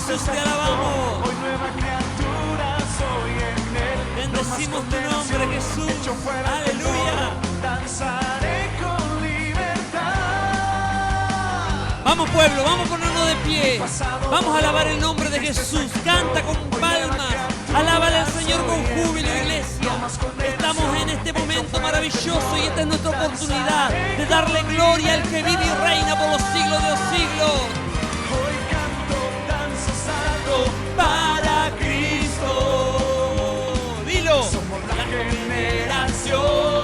Jesús, te alabamos. Hoy nueva criatura soy en él. Bendecimos tu nombre, Jesús. Aleluya. Danzaré con libertad. Vamos, pueblo, vamos a ponernos de pie. Vamos a alabar el nombre de Jesús. Canta con palmas. Alábale al Señor con júbilo, iglesia. Estamos en este momento maravilloso y esta es nuestra oportunidad de darle gloria al que vive y reina por los siglos de los siglos. Hoy canto, danzo, salto para Cristo. Dilo. Somos la generación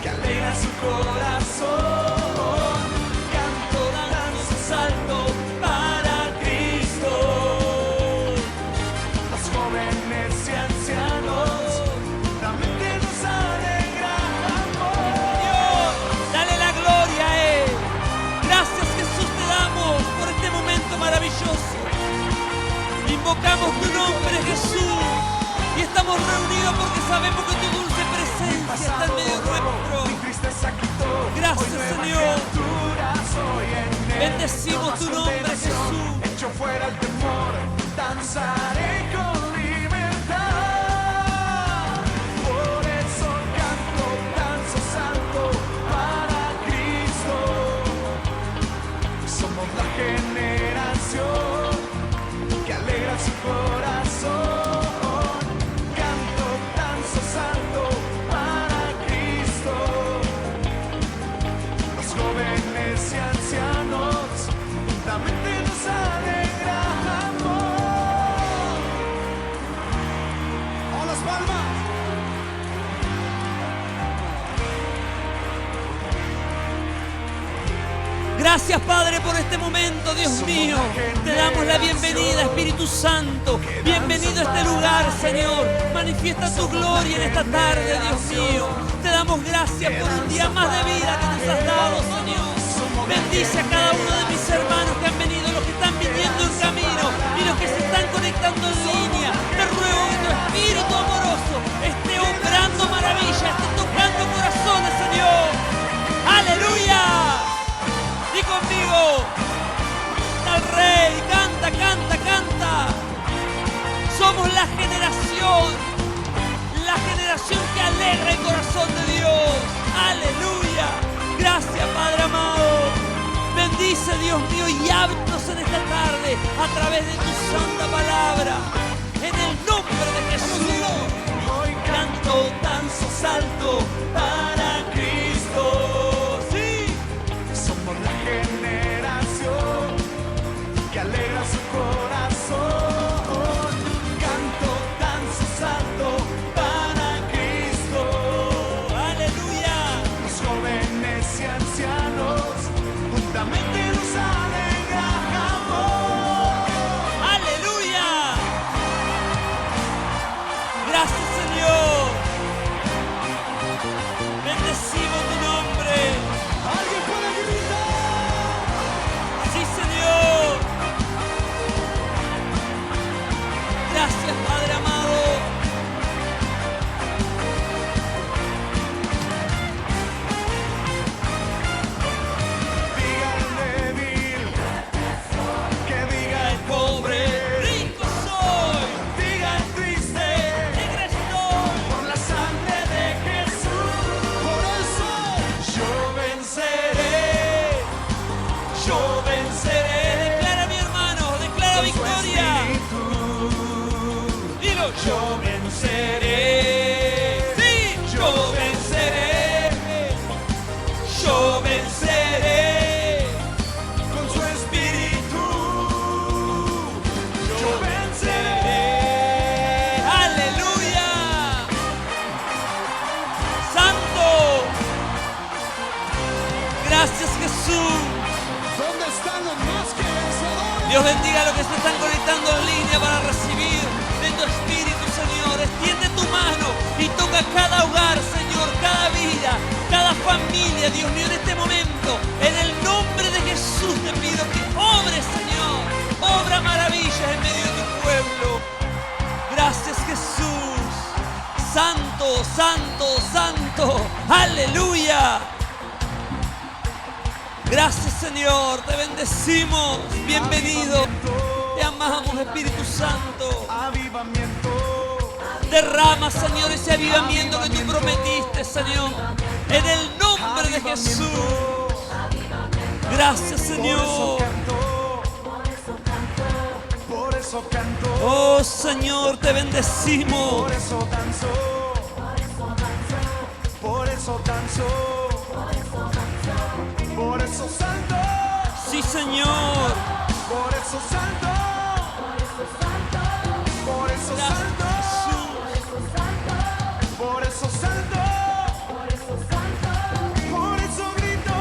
que alegra su corazón. Canto, danzo, salto para Cristo. Los jóvenes y ancianos también nos alegramos. Dios, dale la gloria a Él. Gracias, Jesús, te damos por este momento maravilloso. Invocamos tu nombre, Jesús, y estamos reunidos porque sabemos que tu dulce presencia está en medio nuestro. Mi tristeza quitó. Gracias, Hoy nueva Señor. criatura soy en él. Bendecimos No más tu nombre, condenación. Jesús. Echo fuera el temor. Danzaré con libertad. Por eso canto, danzo, salto para Cristo. Somos la generación que alegra su corazón. Canto, danzo, salto para Cristo. Los jóvenes y ancianos juntamente nos alegramos. ¡A las palmas! Gracias, Padre, por este momento, Dios mío. Te damos la bienvenida, Espíritu Santo. Bienvenido a este lugar, Señor. Manifiesta tu gloria en esta tarde, Dios mío. Te damos gracias por un día más de vida que nos has dado, Señor. Bendice a cada uno de mis hermanos que han venido, los que están viniendo en camino y los que se están conectando en línea. Te ruego que tu Espíritu amoroso esté obrando maravillas, esté tocando corazones, Señor. ¡Aleluya! Di conmigo, al Rey, canta, canta, canta. Somos la generación que alegra el corazón de Dios. Aleluya. Gracias, Padre amado. Bendice, Dios mío, y háblanos en esta tarde a través de tu santa palabra. En el nombre de Jesús. Hoy canto, danzo, salto para Cristo. Sí. Somos la generación que alegra su corazón. Canto, danzo, salto para Cristo. Aleluya. Los jóvenes y ancianos juntamente nos alegramos. Aleluya. Gracias, Señor. Bendecimos tu nombre. ¿Alguien puede gritar? Sí, Señor. Gracias, Padre amado. Diga el débil, que diga el pobre, Rico soy. diga el triste, Alegre estoy. por la sangre de Jesús. Por eso yo venceré, yo venceré. Declara, mi hermano. Declara Con su victoria. espíritu, Dilo. yo venceré. Sí. Yo venceré, yo venceré. Con su espíritu, yo venceré. Aleluya. Santo. Gracias, Jesús. ¿Dónde están los más que vencedores? Dios bendiga a los que se están conectando en línea para recibir de tu Espíritu, Señor. Extiende tu mano y toca cada hogar, Señor, cada vida, cada familia, Dios mío, en este momento. En el nombre de Jesús te pido que obres, Señor. Obra maravillas en medio de tu pueblo. Gracias, Jesús. Santo, santo, santo. Aleluya. Gracias, Señor, te bendecimos. Bienvenido. Te amamos, Espíritu Santo. avivamiento, Derrama, Señor, ese avivamiento que tú prometiste, Señor. En el nombre de Jesús. Gracias, por eso Señor. canto, por eso canto, Oh, Señor, te bendecimos. por eso danzo, por eso danzo, por eso salto, Sí, Señor. por eso salto, por eso Gracias, salto, Jesús. por eso salto, por eso grito,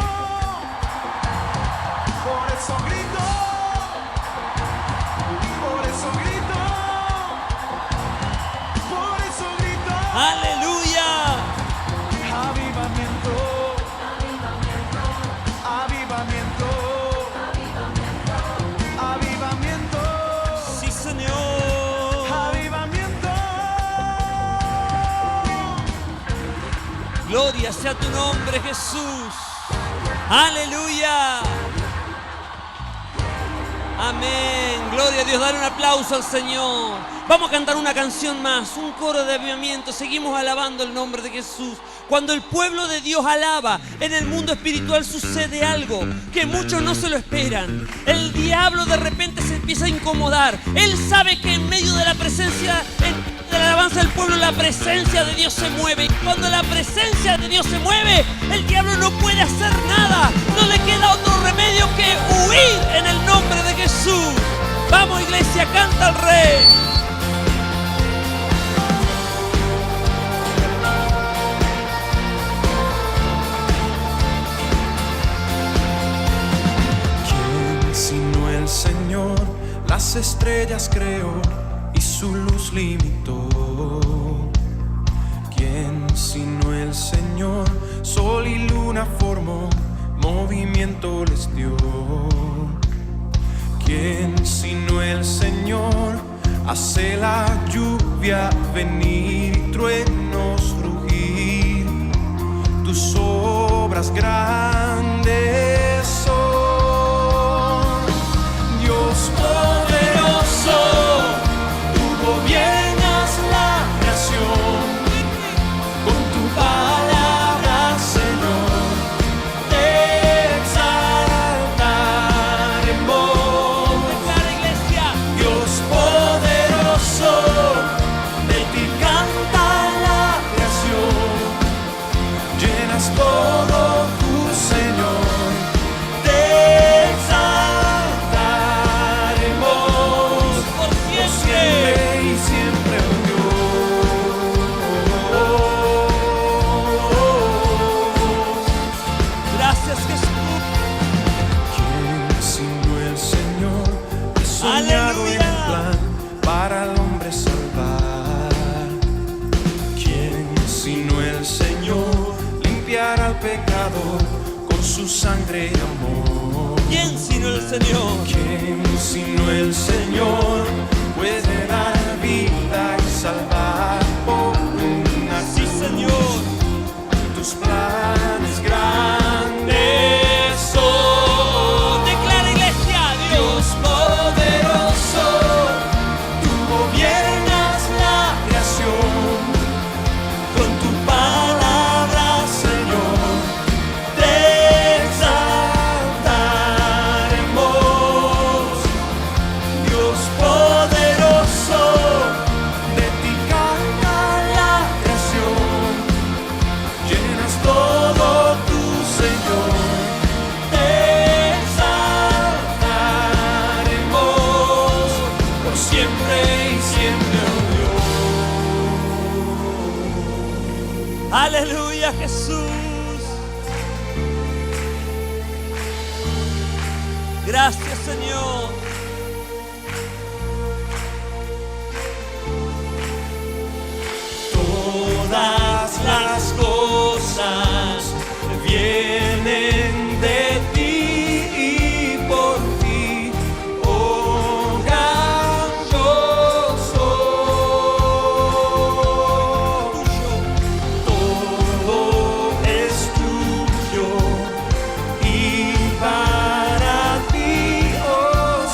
por eso grito, por eso grito, por eso grito. Aleluya. Avivamiento, avivamiento, avivamiento, Sí, Señor. avivamiento. Gloria sea tu nombre, Jesús. Aleluya. Amén. Gloria a Dios. Dale un aplauso al Señor. Vamos a cantar una canción más, un coro de avivamiento. Seguimos alabando el nombre de Jesús. Cuando el pueblo de Dios alaba, en el mundo espiritual sucede algo que muchos no se lo esperan. El diablo de repente se empieza a incomodar. Él sabe que en medio de la presencia, de la alabanza del pueblo, la presencia de Dios se mueve. Y cuando la presencia de Dios se mueve, el diablo no puede hacer nada. No le queda otro remedio que huir en el nombre de Jesús. Vamos, iglesia, canta al Rey. ¿Quién sino el Señor? Las estrellas creó y su luz limitó. ¿Quién sino el Señor? Sol y luna formó, movimiento les dio. ¿Quién sino el Señor? Hace la lluvia venir y truenos rugir. Tus obras grandes son. Dios poderoso, tú gobiernas la creación. Con tu palabra, Señor, te exaltaremos. Declara, iglesia. Dios poderoso, de ti canta la creación. Llenas todo tu Señor, te exaltaremos Por siempre. siempre y siempre, oh Dios. Gracias, Jesús. ¿Quién sino el Señor ha soñado en Aleluya. el plan para al hombre salvar? ¿Quién sino el Señor limpiará al pecador con su sangre y amor? ¿Quién sino el Señor? ¿Quién sino el Señor puede dar vida y salvar por una Sí, cruz? Señor. Tus planes grandes son. Declara, iglesia. Dios poderoso, tú gobiernas la creación. Con tu palabra, Señor, te exaltaremos. Dios poderoso, de ti canta la creación. Llenas todo tu Señor, te exaltaremos por siempre y siempre, oh Dios. Aleluya, Jesús. Gracias, Señor. Todas las cosas vienen de ti y por ti, oh gran yo soy. Todo es tuyo y para ti, oh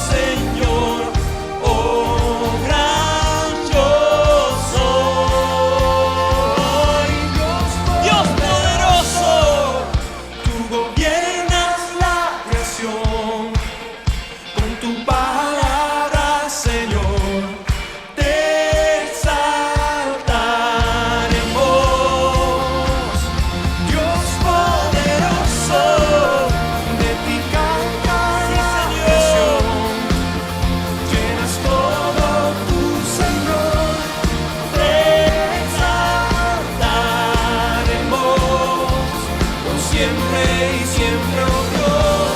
siempre, oh Dios,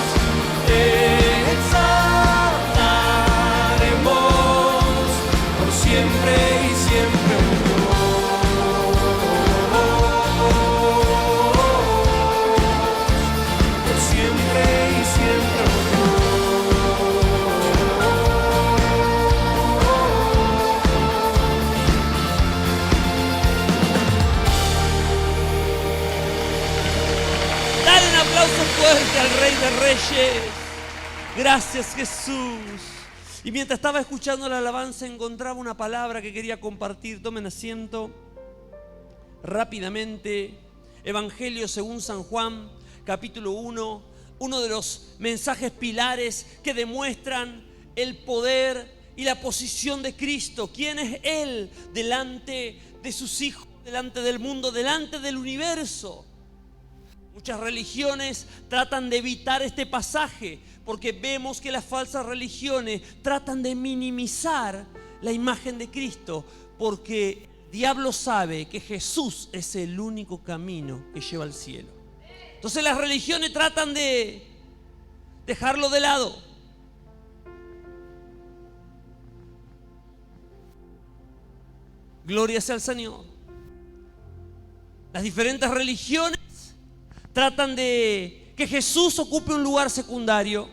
te exaltaremos por siempre y siempre, oh Dios, por siempre y siempre, oh Dale un aplauso fuerte al Rey de Reyes. Gracias, Jesús. Y mientras estaba escuchando la alabanza, encontraba una palabra que quería compartir. Tomen asiento rápidamente. Evangelio según San Juan, capítulo 1. Uno de los mensajes pilares que demuestran el poder y la posición de Cristo. ¿Quién es Él delante de sus hijos, delante del mundo, delante del universo? Muchas religiones tratan de evitar este pasaje porque vemos que las falsas religiones tratan de minimizar la imagen de Cristo, porque el diablo sabe que Jesús es el único camino que lleva al cielo. Entonces las religiones tratan de dejarlo de lado. Gloria sea al Señor. Las diferentes religiones tratan de que Jesús ocupe un lugar secundario.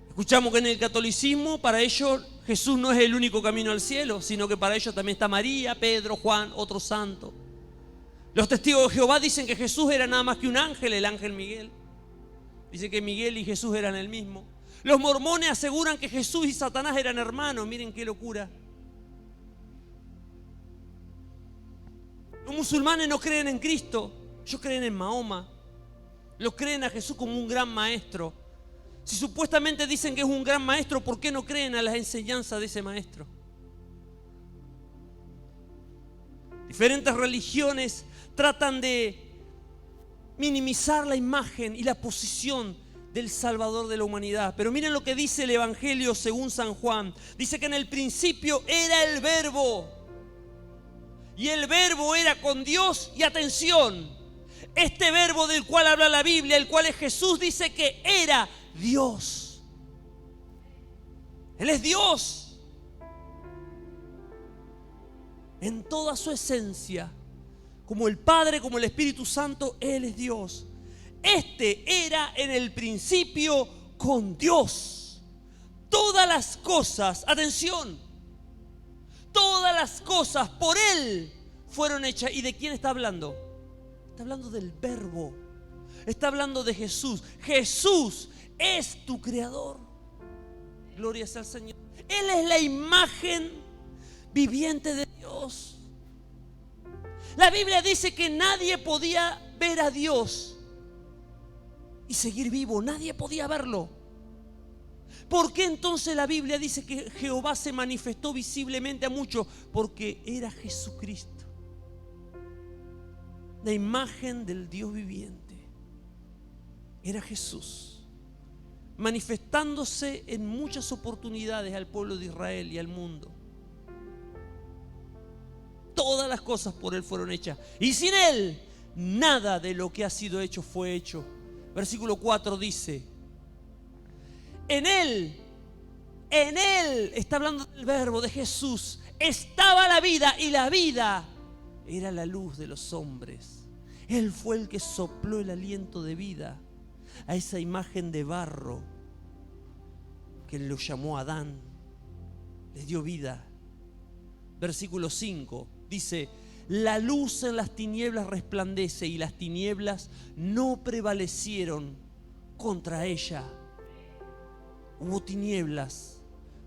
Escuchamos que en el catolicismo para ellos Jesús no es el único camino al cielo, sino que para ellos también está María, Pedro, Juan, otros santos. Los testigos de Jehová dicen que Jesús era nada más que un ángel, el ángel Miguel. Dicen que Miguel y Jesús eran el mismo. Los mormones aseguran que Jesús y Satanás eran hermanos. Miren qué locura. Los musulmanes no creen en Cristo. Ellos creen en Mahoma. Los creen a Jesús como un gran maestro. Si supuestamente dicen que es un gran maestro, ¿por qué no creen a las enseñanzas de ese maestro? Diferentes religiones tratan de minimizar la imagen y la posición del Salvador de la humanidad. Pero miren lo que dice el Evangelio según San Juan. Dice que en el principio era el Verbo. Y el Verbo era con Dios. Y atención, este Verbo del cual habla la Biblia, el cual es Jesús, dice que era Dios. Él es Dios en toda su esencia. Como el Padre, como el Espíritu Santo, Él es Dios. Este era en el principio con Dios. Todas las cosas, atención, todas las cosas por Él fueron hechas. ¿Y de quién está hablando? Está hablando del Verbo. Está hablando de Jesús. Jesús es tu creador. Gloria sea al Señor. Él es la imagen viviente de Dios. La Biblia dice que nadie podía ver a Dios y seguir vivo. Nadie podía verlo. ¿Por qué entonces la Biblia dice que Jehová se manifestó visiblemente a muchos? Porque era Jesucristo, la imagen del Dios viviente. Era Jesús, manifestándose en muchas oportunidades al pueblo de Israel y al mundo. Todas las cosas por Él fueron hechas. Y sin Él, nada de lo que ha sido hecho fue hecho. Versículo 4 dice: en Él, está hablando del Verbo, de Jesús, estaba la vida, y la vida era la luz de los hombres. Él fue el que sopló el aliento de vida a esa imagen de barro que lo llamó Adán, le dio vida. Versículo 5 dice: la luz en las tinieblas resplandece, y las tinieblas no prevalecieron contra ella. Hubo tinieblas,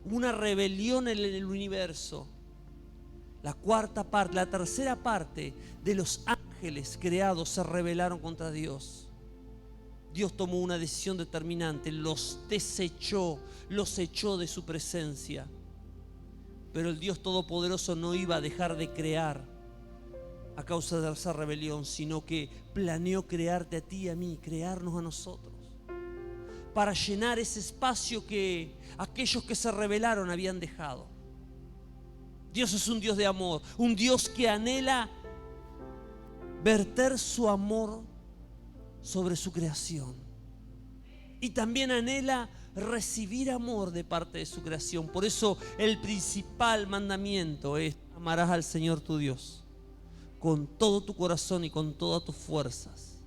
una rebelión en el universo. La tercera parte de los ángeles creados se rebelaron contra Dios. Dios tomó una decisión determinante, los desechó, los echó de su presencia. Pero el Dios Todopoderoso no iba a dejar de crear a causa de esa rebelión, sino que planeó crearte a ti y a mí, crearnos a nosotros, para llenar ese espacio que aquellos que se rebelaron habían dejado. Dios es un Dios de amor, un Dios que anhela verter su amor sobre su creación. Y también anhela recibir amor de parte de su creación. Por eso el principal mandamiento es: amarás al Señor tu Dios con todo tu corazón y con todas tus fuerzas.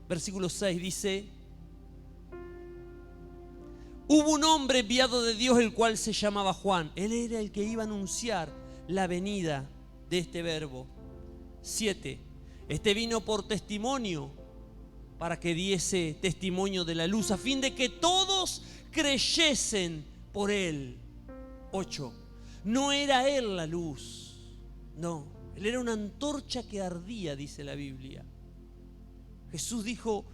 Versículo 6 dice: hubo un hombre enviado de Dios, el cual se llamaba Juan. Él era el que iba a anunciar la venida de este verbo. 7. Este vino por testimonio, para que diese testimonio de la luz, a fin de que todos creyesen por él. 8. No era él la luz, no, él era una antorcha que ardía, dice la Biblia. Jesús dijo: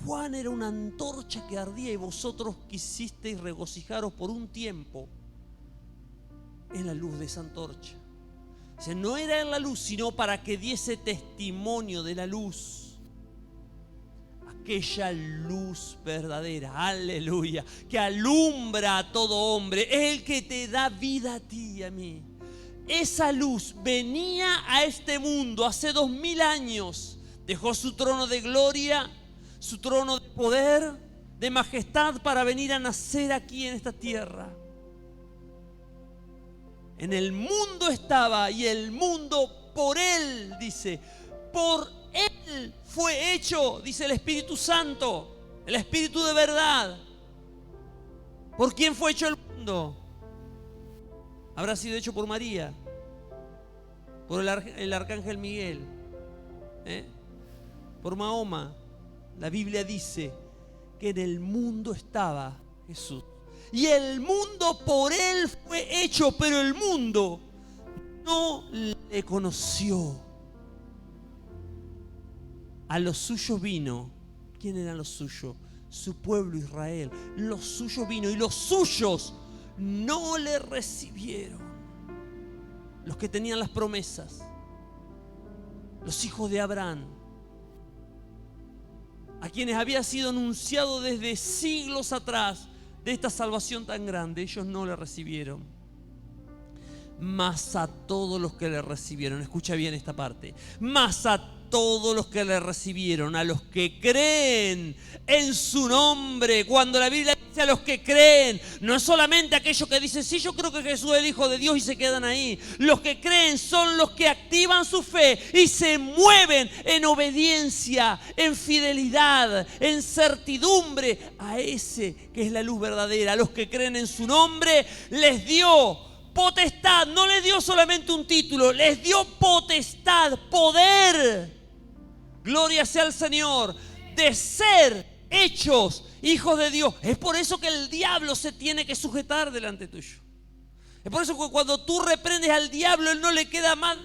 Juan era una antorcha que ardía y vosotros quisisteis regocijaros por un tiempo en la luz de esa antorcha. O sea, no era en la luz, sino para que diese testimonio de la luz. Aquella luz verdadera, aleluya, que alumbra a todo hombre, es el que te da vida a ti y a mí. Esa luz venía a este mundo hace 2000 años, dejó su trono de gloria, su trono de poder, de majestad, para venir a nacer aquí en esta tierra. En el mundo estaba y el mundo por él, dice, por él fue hecho, dice el Espíritu Santo, el Espíritu de verdad. ¿Por quién fue hecho el mundo? Habrá sido hecho por María, por el arcángel Miguel, por Mahoma. La Biblia dice que en el mundo estaba Jesús. Y el mundo por él fue hecho, pero el mundo no le conoció. A los suyos vino. ¿Quién eran los suyos? Su pueblo Israel. Los suyos vino y los suyos no le recibieron. Los que tenían las promesas. Los hijos de Abraham. A quienes había sido anunciado desde siglos atrás de esta salvación tan grande, ellos no le recibieron. Mas a todos los que le recibieron, escucha bien esta parte, mas a todos los que le recibieron, a los que creen en su nombre. Cuando la Biblia dice a los que creen, no es solamente aquellos que dicen: sí, yo creo que Jesús es el Hijo de Dios, y se quedan ahí. Los que creen son los que activan su fe y se mueven en obediencia, en fidelidad, en certidumbre a ese que es la luz verdadera. A los que creen en su nombre les dio potestad, no les dio solamente un título, les dio potestad, poder. Gloria sea al Señor, de ser hechos hijos de Dios. Es por eso que el diablo se tiene que sujetar delante tuyo. Es por eso que cuando tú reprendes al diablo, él no le queda más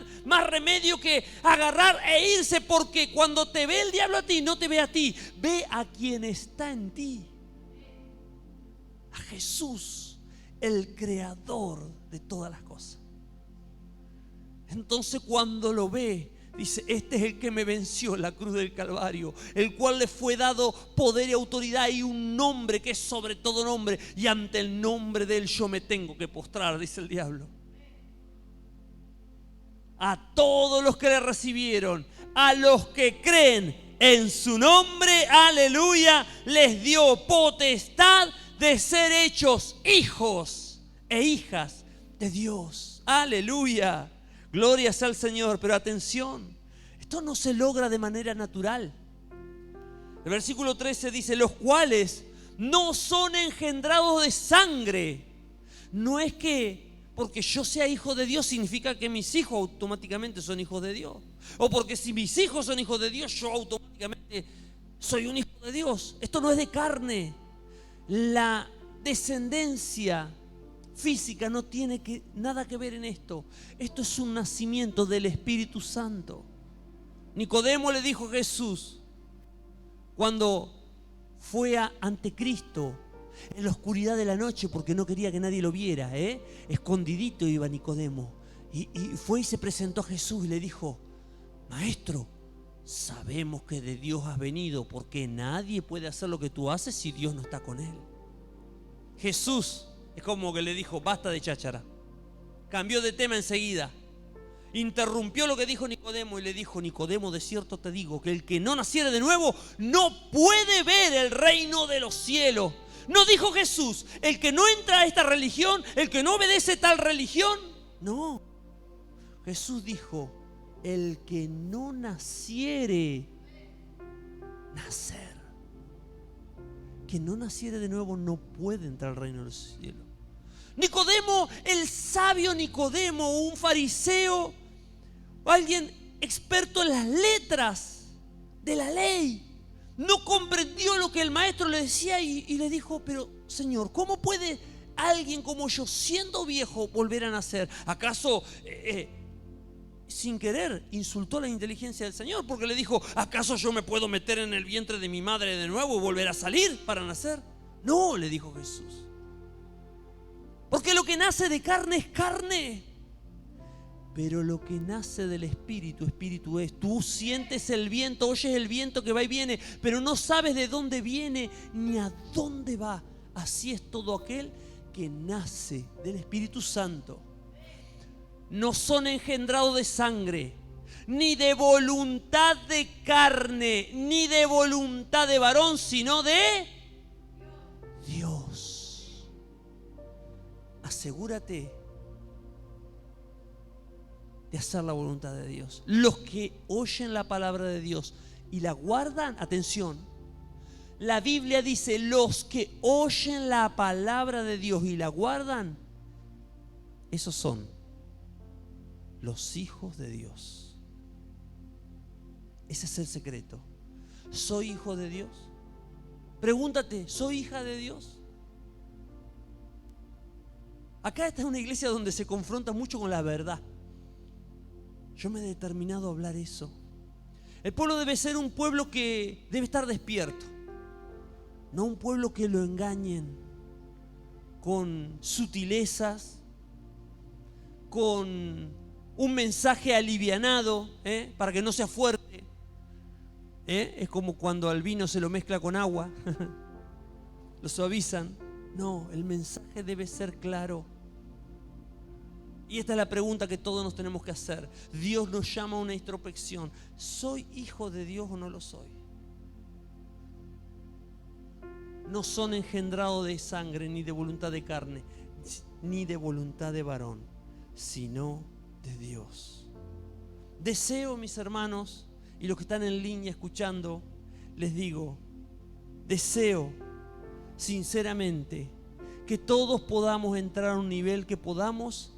remedio que agarrar e irse, porque cuando te ve el diablo a ti, no te ve a ti, ve a quien está en ti, a Jesús, el creador de todas las cosas. Entonces cuando lo ve, dice: este es el que me venció en la cruz del Calvario, el cual le fue dado poder y autoridad y un nombre que es sobre todo nombre, y ante el nombre de él yo me tengo que postrar, dice el diablo. A todos los que le recibieron, a los que creen en su nombre, aleluya, les dio potestad de ser hechos hijos e hijas de Dios. Aleluya. Gloria sea al Señor. Pero atención, esto no se logra de manera natural. El versículo 13 dice: los cuales no son engendrados de sangre. No es que porque yo sea hijo de Dios significa que mis hijos automáticamente son hijos de Dios. O porque si mis hijos son hijos de Dios, yo automáticamente soy un hijo de Dios. Esto no es de carne. La descendencia física no tiene nada que ver en esto. Esto es un nacimiento del Espíritu Santo. Nicodemo le dijo a Jesús cuando fue ante Cristo en la oscuridad de la noche, porque no quería que nadie lo viera, escondidito iba Nicodemo, y fue y se presentó a Jesús y le dijo: Maestro, sabemos que de Dios has venido, porque nadie puede hacer lo que tú haces si Dios no está con él. Jesús es como que le dijo: basta de cháchara. Cambió de tema enseguida interrumpió lo que dijo Nicodemo y le dijo: Nicodemo, de cierto te digo que el que no naciere de nuevo no puede ver el reino de los cielos. No dijo Jesús: el que no entra a esta religión, el que no obedece tal religión. No, Jesús dijo: el que no naciere, nacer, que no naciere de nuevo no puede entrar al reino de los cielos. Nicodemo, el sabio Nicodemo, un fariseo, alguien experto en las letras de la ley, no comprendió lo que el maestro le decía y le dijo: pero Señor, ¿cómo puede alguien como yo, siendo viejo, volver a nacer? ¿Acaso sin querer insultó la inteligencia del Señor? Porque le dijo: ¿acaso yo me puedo meter en el vientre de mi madre de nuevo y volver a salir para nacer? No, le dijo Jesús, porque lo que nace de carne es carne, pero lo que nace del Espíritu, Espíritu es. Tú sientes el viento, oyes el viento que va y viene, pero no sabes de dónde viene ni a dónde va. Así es todo aquel que nace del Espíritu Santo. No son engendrados de sangre, ni de voluntad de carne, ni de voluntad de varón, sino de Dios. Asegúrate de hacer la voluntad de Dios. Los que oyen la palabra de Dios y la guardan, atención, la Biblia dice: los que oyen la palabra de Dios y la guardan, esos son los hijos de Dios. Ese es el secreto. ¿Soy hijo de Dios? Pregúntate: ¿soy hija de Dios? Acá esta es una iglesia donde se confronta mucho con la verdad. Yo me he determinado a hablar eso. El pueblo debe ser un pueblo que debe estar despierto, no un pueblo que lo engañen con sutilezas, con un mensaje alivianado, para que no sea fuerte. Es como cuando al vino se lo mezcla con agua, lo suavizan. No, el mensaje debe ser claro. Y esta es la pregunta que todos nos tenemos que hacer. Dios nos llama a una introspección. ¿Soy hijo de Dios o no lo soy? No son engendrados de sangre, ni de voluntad de carne, ni de voluntad de varón, sino de Dios. Deseo, mis hermanos, y los que están en línea escuchando, les digo, deseo sinceramente que todos podamos entrar a un nivel que podamos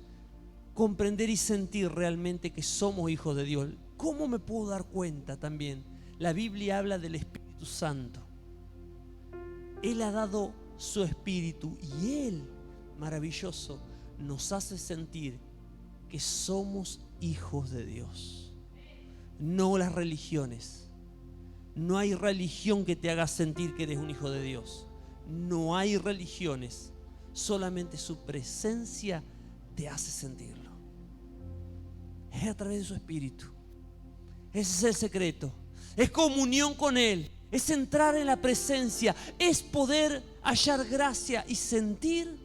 comprender y sentir realmente que somos hijos de Dios. ¿Cómo me puedo dar cuenta también? La Biblia habla del Espíritu Santo. Él ha dado su Espíritu y Él, maravilloso, nos hace sentir que somos hijos de Dios. No las religiones. No hay religión que te haga sentir que eres un hijo de Dios. No hay religiones. Solamente su presencia te hace sentirlo. Es a través de su Espíritu. Ese es el secreto. Es comunión con Él. Es entrar en la presencia. Es poder hallar gracia y sentir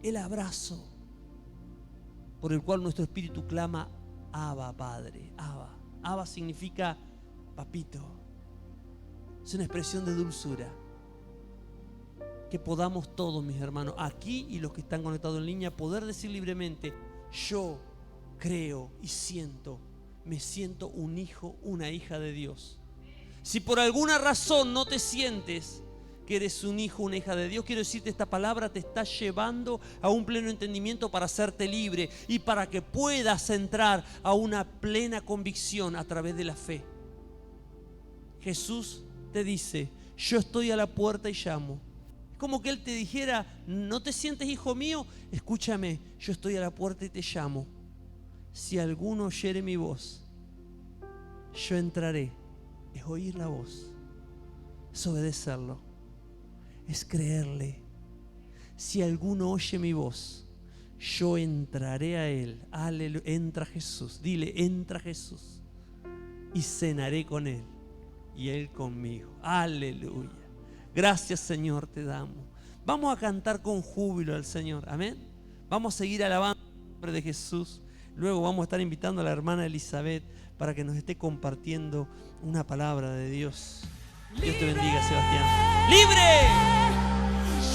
el abrazo por el cual nuestro espíritu clama: Abba, Padre. Abba. Abba significa papito. Es una expresión de dulzura. Que podamos todos, mis hermanos, aquí y los que están conectados en línea, poder decir libremente: yo creo y siento, me siento un hijo, una hija de Dios. Si por alguna razón no te sientes que eres un hijo, una hija de Dios, quiero decirte, esta palabra te está llevando a un pleno entendimiento para hacerte libre y para que puedas entrar a una plena convicción a través de la fe. Jesús te dice: yo estoy a la puerta y llamo. Es como que Él te dijera: ¿no te sientes hijo mío? Escúchame, yo estoy a la puerta y te llamo. Si alguno oyere mi voz, yo entraré. Es oír la voz, es obedecerlo, es creerle. Si alguno oye mi voz, yo entraré a Él. Aleluya. Entra Jesús. Dile: entra Jesús. Y cenaré con Él y Él conmigo. Aleluya. Gracias, Señor, te damos. Vamos a cantar con júbilo al Señor. Amén. Vamos a seguir alabando el nombre de Jesús. Luego vamos a estar invitando a la hermana Elizabeth para que nos esté compartiendo una palabra de Dios. Dios te bendiga, Sebastián. ¡Libre!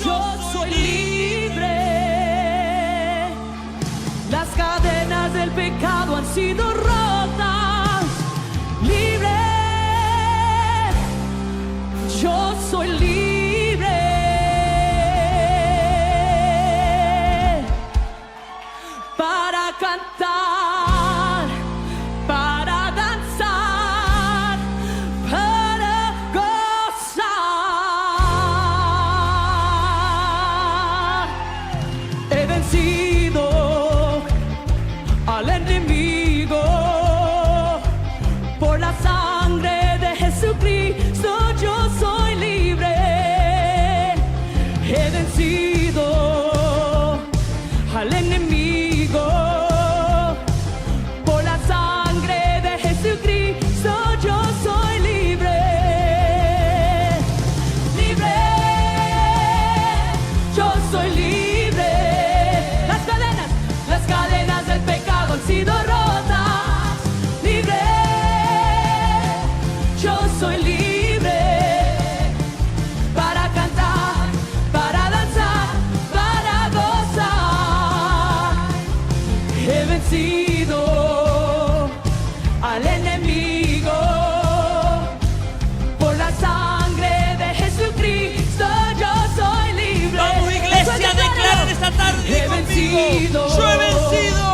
Yo soy libre. Las cadenas del pecado han sido rotas. Libre. Yo soy libre. Para cantar, para danzar, para gozar. He vencido al enemigo por la sangre de Jesucristo. Yo soy libre. He vencido al enemigo por la sangre de Jesucristo. Yo soy libre. Libre. Yo soy libre. Las cadenas del pecado han sido rotas. Libre. Yo soy libre. Para cantar, para danzar, para gozar. He vencido al enemigo por la sangre de Jesucristo. Yo soy libre. Vamos, iglesia, declara esta tarde He conmigo. vencido. Yo he vencido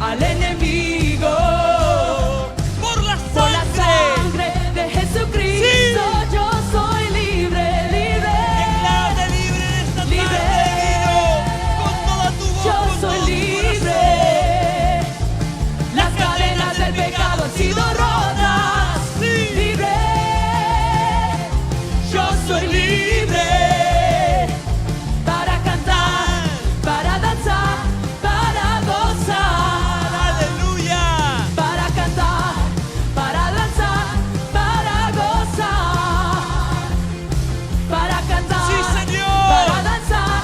Al enemigo por la por la sangre. sangre de Jesucristo. Sí. Yo soy libre, libre. Declárate libre en esta Libre. tarde, dilo con toda tu voz, Yo con soy todo tu libre. corazón. Las cadenas del pecado han sido rotas. Sí. Libre. Yo soy libre. Para cantar, para danzar, para gozar. Aleluya. Para cantar, para danzar, para gozar. Para cantar, Sí, Señor. para danzar,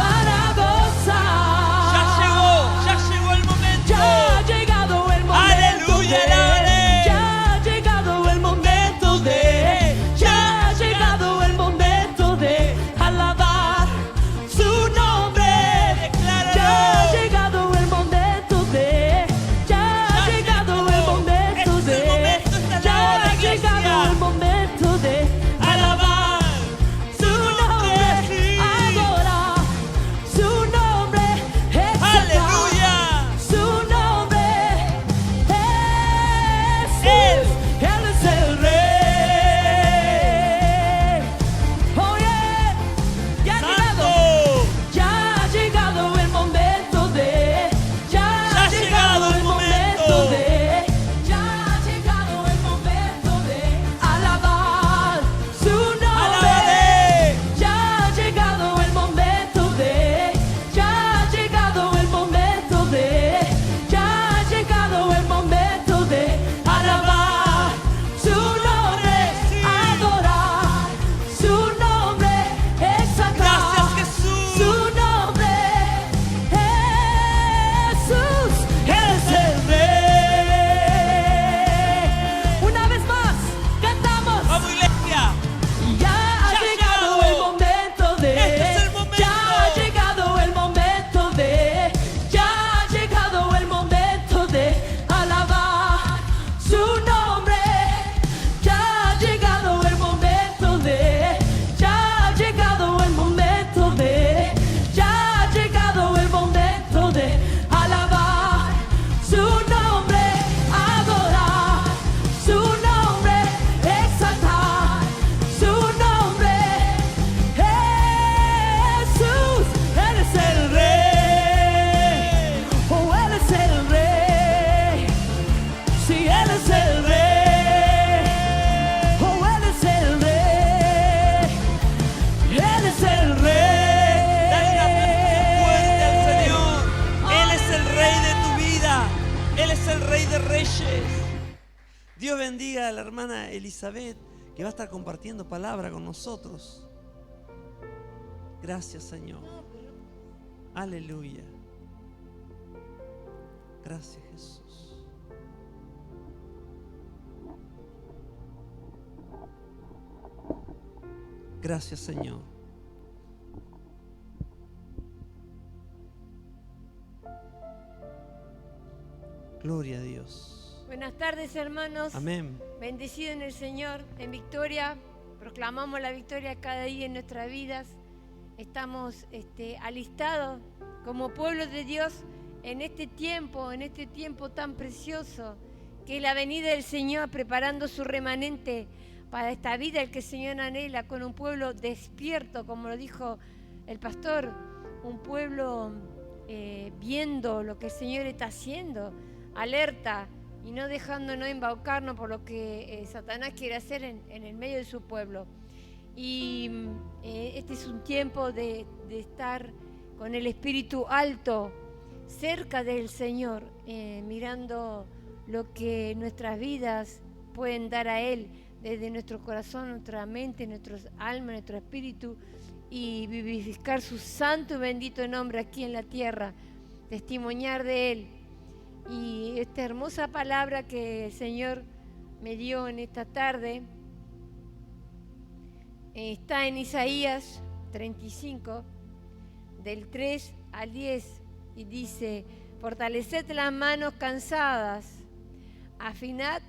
para gozar. Ya llegó el momento. Ya ha llegado el momento. Aleluya, dale. Ya ha llegado el momento de. Ya ha llegado el momento de alabar su nombre. Decláralo. Ya ha llegado el momento de. Ya ha llegado el momento Este es de. el momento, esta es la Ya hora, ha iglesia. llegado el momento de alabar su nombre, sí. adorar su nombre, exaltar Aleluya. su nombre. Jesús, Él es el Rey. Oh yeah, ya ha llegado. Santo. Ya ha llegado el momento de. Ya ha llegado el momento de. Ya ha llegado el momento de alabar su nombre. Alábale. Ya ha llegado el momento de. Ya ha llegado el momento de. Ya ha llegado el momento de alabar su nombre, adorar su nombre, exaltar Gracias, Jesús. su nombre. Jesús, Él es el Rey. Una vez más, cantamos. Vamos, iglesia. Ya ha Ya llegado llegado. el momento de. Este es el momento. Ya ha llegado el momento de. Ya ha llegado el momento de alabar su nombre. Ya ha llegado el momento de. Ya ha llegado el momento de. Ya ha llegado el momento de alabar su nombre, adorar su nombre, exaltar su nombre. Jesús, Él es el Rey. Oh, Él es el Rey. Sí, Él es el Rey. Oh, Él es el Rey. Él es el Rey. Dale un aplauso fuerte al Señor. Él es el Rey de tu vida. Él es el Rey de Reyes. Dios bendiga a la hermana Elizabeth, que va a estar compartiendo palabra con nosotros. Gracias, Señor. Aleluya. Gracias, Jesús. Gracias, Señor. Gloria a Dios. Buenas tardes, hermanos. Amén. Bendecido en el Señor, en victoria. Proclamamos la victoria cada día en nuestras vidas. Estamos alistados como pueblo de Dios en este tiempo tan precioso, que es la venida del Señor, preparando su remanente para esta vida, el que el Señor anhela, con un pueblo despierto, como lo dijo el pastor, un pueblo viendo lo que el Señor está haciendo, alerta y no dejándonos embaucarnos por lo que Satanás quiere hacer en el medio de su pueblo. Y este es un tiempo de estar con el espíritu alto, cerca del Señor, mirando lo que nuestras vidas pueden dar a Él, desde nuestro corazón, nuestra mente, nuestro alma, nuestro espíritu, y vivificar su santo y bendito nombre aquí en la tierra, testimoniar de Él. Y esta hermosa palabra que el Señor me dio en esta tarde está en Isaías 35, del 3 al 10, y dice: fortaleced las manos cansadas, afinad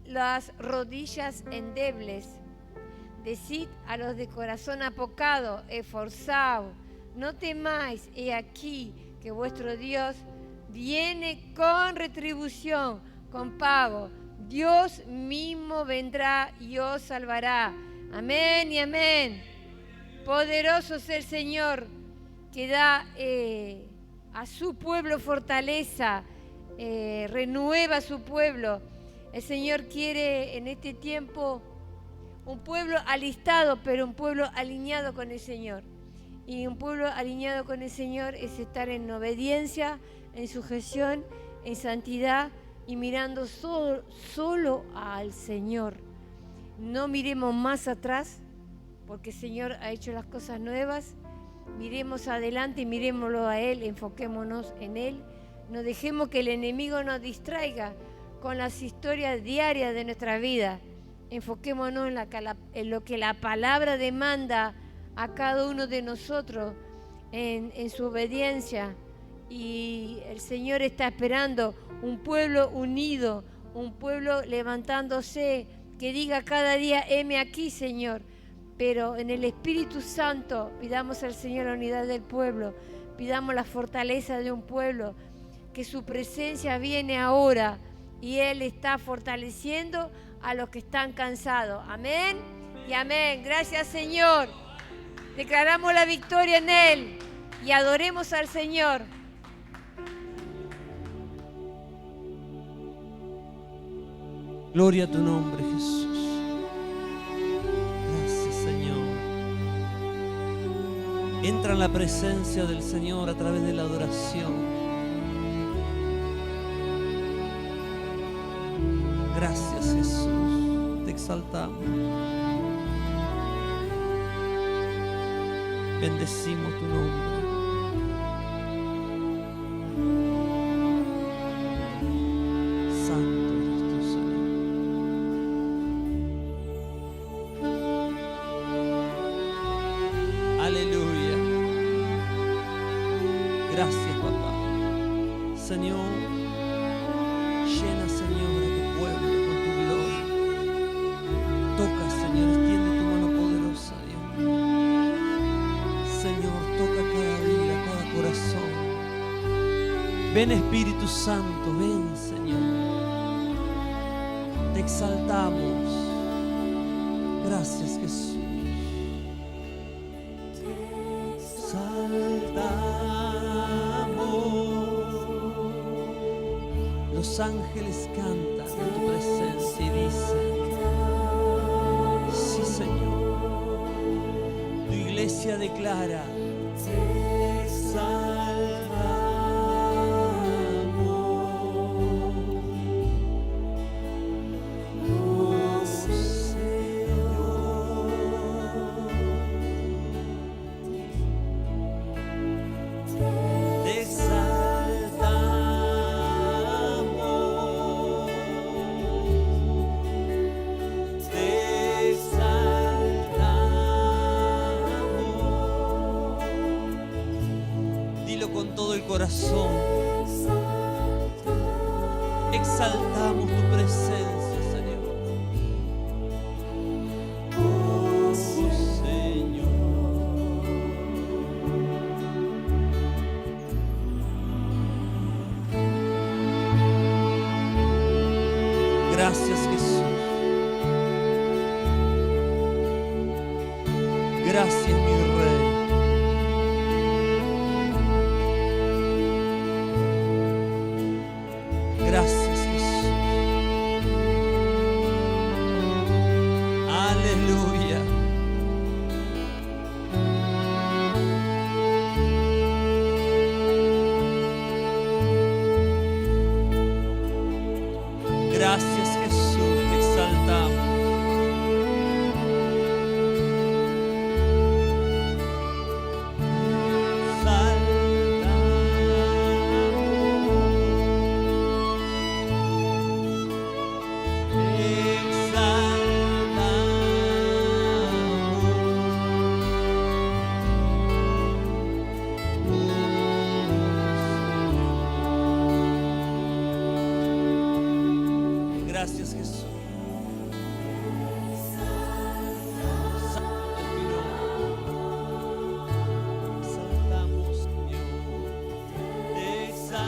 las rodillas endebles, decid a los de corazón apocado, esforzaos, no temáis, he aquí que vuestro Dios viene con retribución, con pago. Dios mismo vendrá y os salvará. Amén y amén. Poderoso es el Señor, que da a su pueblo fortaleza, renueva a su pueblo. El Señor quiere en este tiempo un pueblo alistado, pero un pueblo alineado con el Señor. Y un pueblo alineado con el Señor es estar en obediencia, en sujeción, en santidad y mirando solo al Señor. No miremos más atrás, porque el Señor ha hecho las cosas nuevas. Miremos adelante y miremoslo a Él, enfoquémonos en Él. No dejemos que el enemigo nos distraiga con las historias diarias de nuestra vida. Enfoquémonos en lo que la palabra demanda a cada uno de nosotros, en su obediencia. Y el Señor está esperando un pueblo unido, un pueblo levantándose, que diga cada día: heme aquí, Señor. Pero en el Espíritu Santo pidamos al Señor la unidad del pueblo, pidamos la fortaleza de un pueblo, que su presencia viene ahora y Él está fortaleciendo a los que están cansados. Amén y amén. Gracias, Señor. Declaramos la victoria en Él y adoremos al Señor. Gloria a tu nombre, Jesús. Gracias, Señor. Entra en la presencia del Señor a través de la adoración. Gracias, Jesús. Te exaltamos. Bendecimos tu nombre. Santo eres tú, Señor. Aleluya. Gracias, papá. Señor, llena, Señor, a tu pueblo con tu gloria. Toca, Señor, extiende tu mano poderosa, Dios mío. Señor, toca cada vida, cada corazón. Ven, Espíritu Santo, ven, Señor. Te exaltamos. Gracias, Jesús. Los ángeles cantan en tu presencia y dicen: sí, Señor. Tu iglesia declara: te exaltamos. Oh, Señor. Te exaltamos. corazón. Exaltamos tu presencia, Señor. Oh, Señor. Gracias, Jesús. Gracias, mi Rey. Gracias, Jesús. Aleluya. Gracias, Jesús, te exaltamos. Gracias, Jesús. Santo es mi nombre. Exaltamos, Señor. Te exaltamos.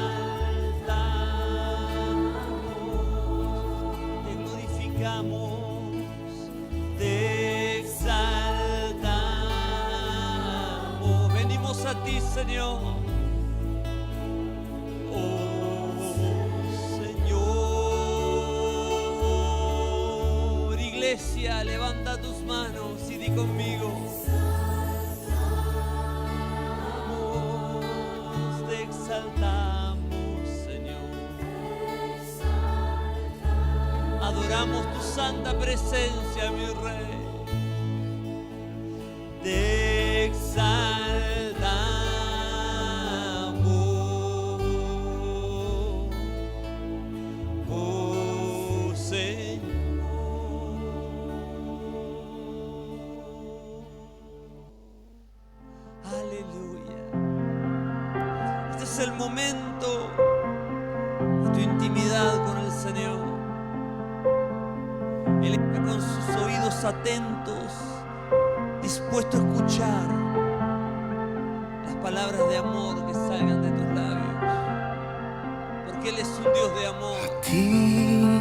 Te glorificamos. Te exaltamos. Venimos a ti, Señor. Iglesia, levanta tus manos y di conmigo. Te exaltamos, Señor. Adoramos tu santa presencia, mi Rey. Te exaltamos, oh Señor. Es el momento de tu intimidad con el Señor. Él está con sus oídos atentos, dispuesto a escuchar las palabras de amor que salgan de tus labios, porque Él es un Dios de amor. A ti,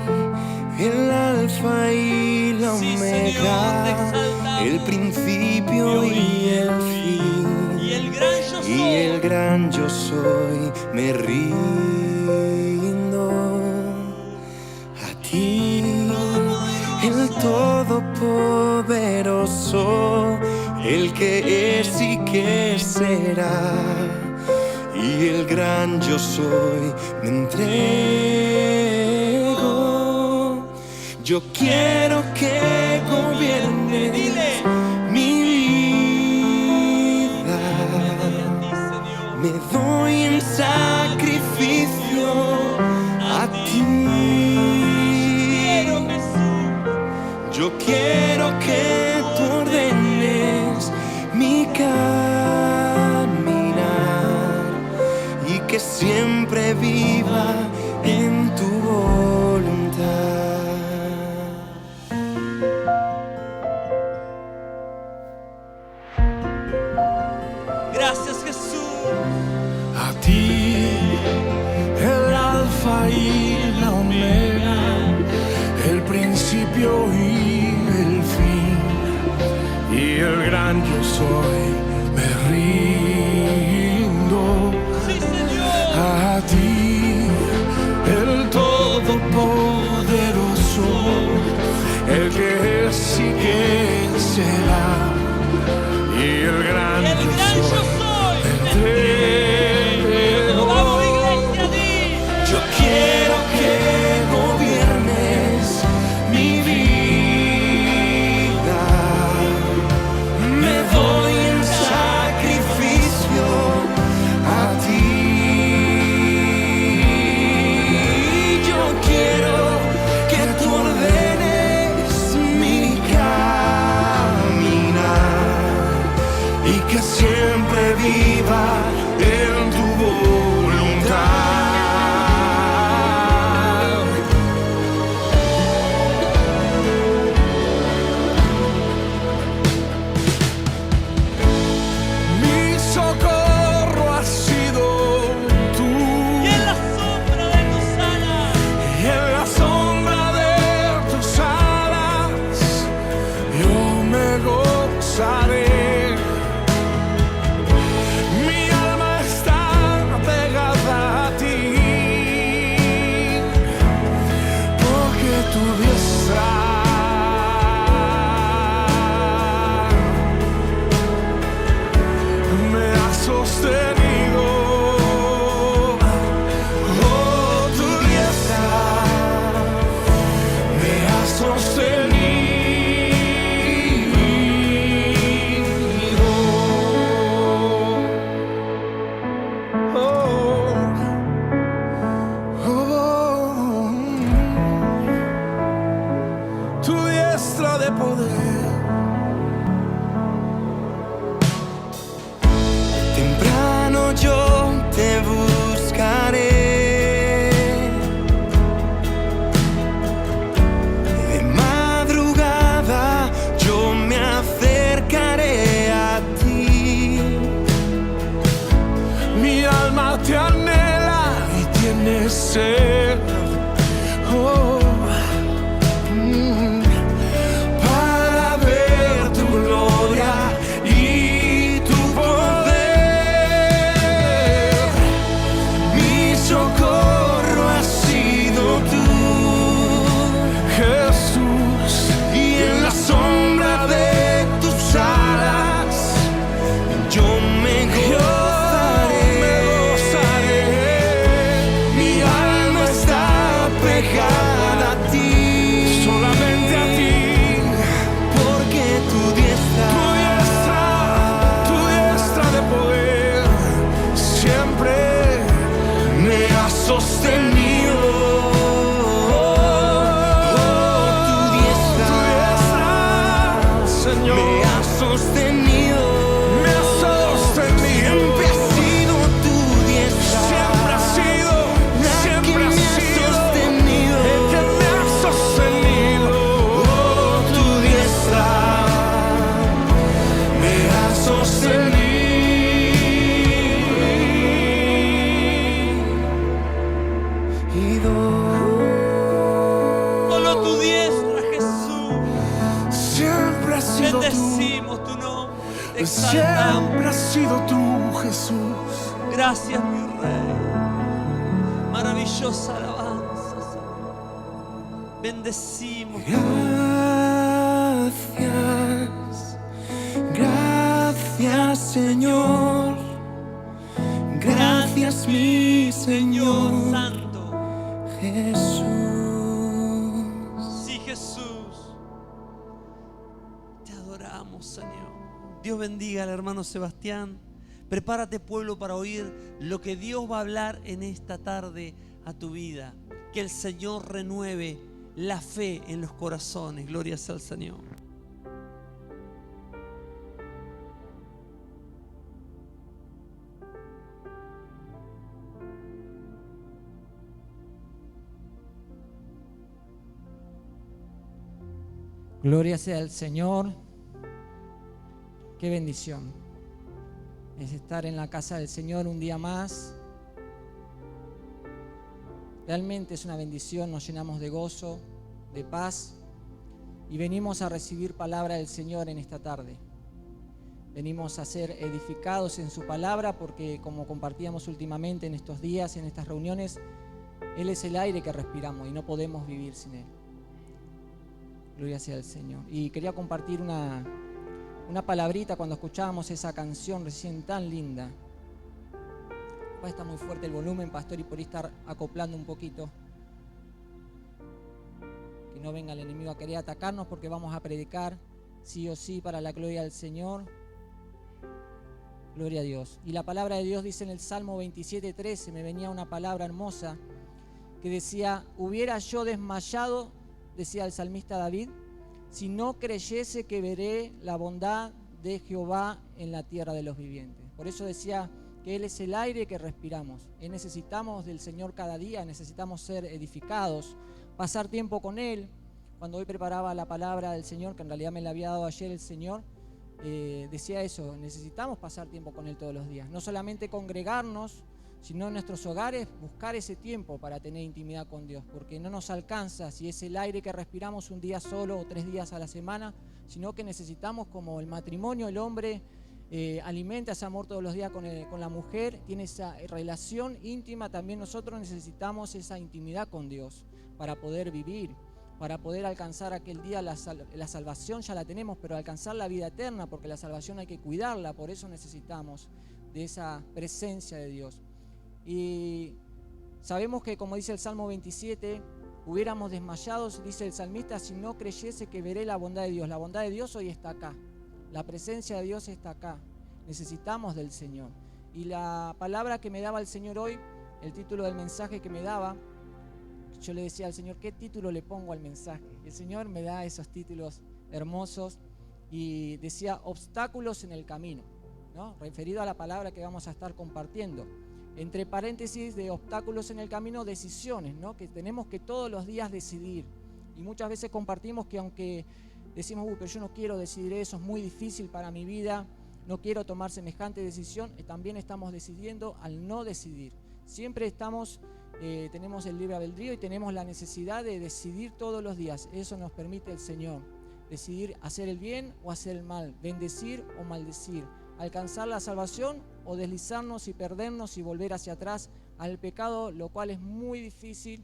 el alfa y la Sí, omega, Señor, te exaltamos. el principio y el fin. Y el gran yo soy. Y el gran yo soy, me rindo a ti, el todopoderoso, el que es y que será. Y el gran yo soy, me entrego. Yo quiero que gobiernes mi vida. Me doy en sacrificio a ti. Yo quiero que tú ordenes mi caminar y que siempre viva en tu voluntad. Gracias, Jesús. A ti, el alfa y la omega, el principio y el fin, y el gran yo soy, me rindo. Sí, Señor. A ti, el todopoderoso, el que es y que será, y el gran yo soy. Vamos, iglesia, di. Yo quiero que gobiernes mi vida. Me doy en sacrificio a ti. Yo quiero que tú ordenes mi caminar y que siempre viva diestra de poder. Temprano yo te buscaré, de madrugada yo me acercaré a ti. Mi alma te anhela y tiene sed. Oh. Para ver tu gloria y tu poder. Mi socorro has sido tú, Jesús, y en la sombra de tus alas yo me gozaré. Mi alma está pegada a ti, solamente a ti, porque tu diestra de poder siempre me ha sostenido. Tu diestra, Señor, me ha sostenido. Me ha sostenido. Siempre ha sido tu diestra. Siempre ha sido. Siempre ha sido sostenido. El que me ha sostenido. Tu diestra me ha sostenido. Solo tu diestra, Jesús. Siempre ha sido tú. Bendecimos tu nombre. Te Siempre exaltamos. has sido tú, Jesús. Gracias, mi Rey. Maravillosa alabanza, Señor. Bendecimos tu nombre. Gracias, gracias, Señor. Gracias, mi Señor Señor Santo. Jesús. Sí, Jesús. Te adoramos, Señor. Dios bendiga al hermano Sebastián. Prepárate, pueblo, para oír lo que Dios va a hablar en esta tarde a tu vida. Que el Señor renueve la fe en los corazones. Gloria sea al Señor. Gloria sea al Señor. Qué bendición es estar en la casa del Señor un día más. Realmente es una bendición, nos llenamos de gozo, de paz y venimos a recibir palabra del Señor en esta tarde. Venimos a ser edificados en su palabra porque, como compartíamos últimamente en estos días, en estas reuniones, Él es el aire que respiramos y no podemos vivir sin Él. Gloria sea al Señor. Y quería compartir una palabrita cuando escuchábamos esa canción recién tan linda. Está muy fuerte el volumen, pastor, y por ahí estar acoplando un poquito. Que no venga el enemigo a querer atacarnos porque vamos a predicar sí o sí para la gloria del Señor. Gloria a Dios. Y la palabra de Dios dice en el Salmo 27:13, me venía una palabra hermosa que decía: hubiera yo desmayado, decía el salmista David, si no creyese que veré la bondad de Jehová en la tierra de los vivientes. Por eso decía que Él es el aire que respiramos. Y necesitamos del Señor cada día, necesitamos ser edificados, pasar tiempo con Él. Cuando hoy preparaba la palabra del Señor, que en realidad me la había dado ayer el Señor, decía eso, necesitamos pasar tiempo con Él todos los días. No solamente congregarnos, sino en nuestros hogares buscar ese tiempo para tener intimidad con Dios, porque no nos alcanza si es el aire que respiramos un día solo o 3 días a la semana, sino que necesitamos, como el matrimonio, el hombre alimenta ese amor todos los días con la mujer, tiene esa relación íntima, también nosotros necesitamos esa intimidad con Dios para poder vivir, para poder alcanzar aquel día la salvación. Ya la tenemos, pero alcanzar la vida eterna, porque la salvación hay que cuidarla, por eso necesitamos de esa presencia de Dios. Y sabemos que, como dice el Salmo 27, hubiéramos desmayado, dice el salmista, si no creyese que veré la bondad de Dios. La bondad de Dios hoy está acá, la presencia de Dios está acá, necesitamos del Señor. Y la palabra que me daba el Señor hoy, el título del mensaje que me daba, yo le decía al Señor, ¿qué título le pongo al mensaje? El Señor me da esos títulos hermosos y decía obstáculos en el camino, ¿no? Referido a la palabra que vamos a estar compartiendo. Entre paréntesis de obstáculos en el camino, decisiones, ¿no? Que tenemos que todos los días decidir. Y muchas veces compartimos que aunque decimos, pero yo no quiero decidir eso, es muy difícil para mi vida, no quiero tomar semejante decisión, también estamos decidiendo al no decidir. Siempre tenemos el libre albedrío y tenemos la necesidad de decidir todos los días. Eso nos permite el Señor. Decidir hacer el bien o hacer el mal, bendecir o maldecir, alcanzar la salvación o deslizarnos y perdernos y volver hacia atrás al pecado, lo cual es muy difícil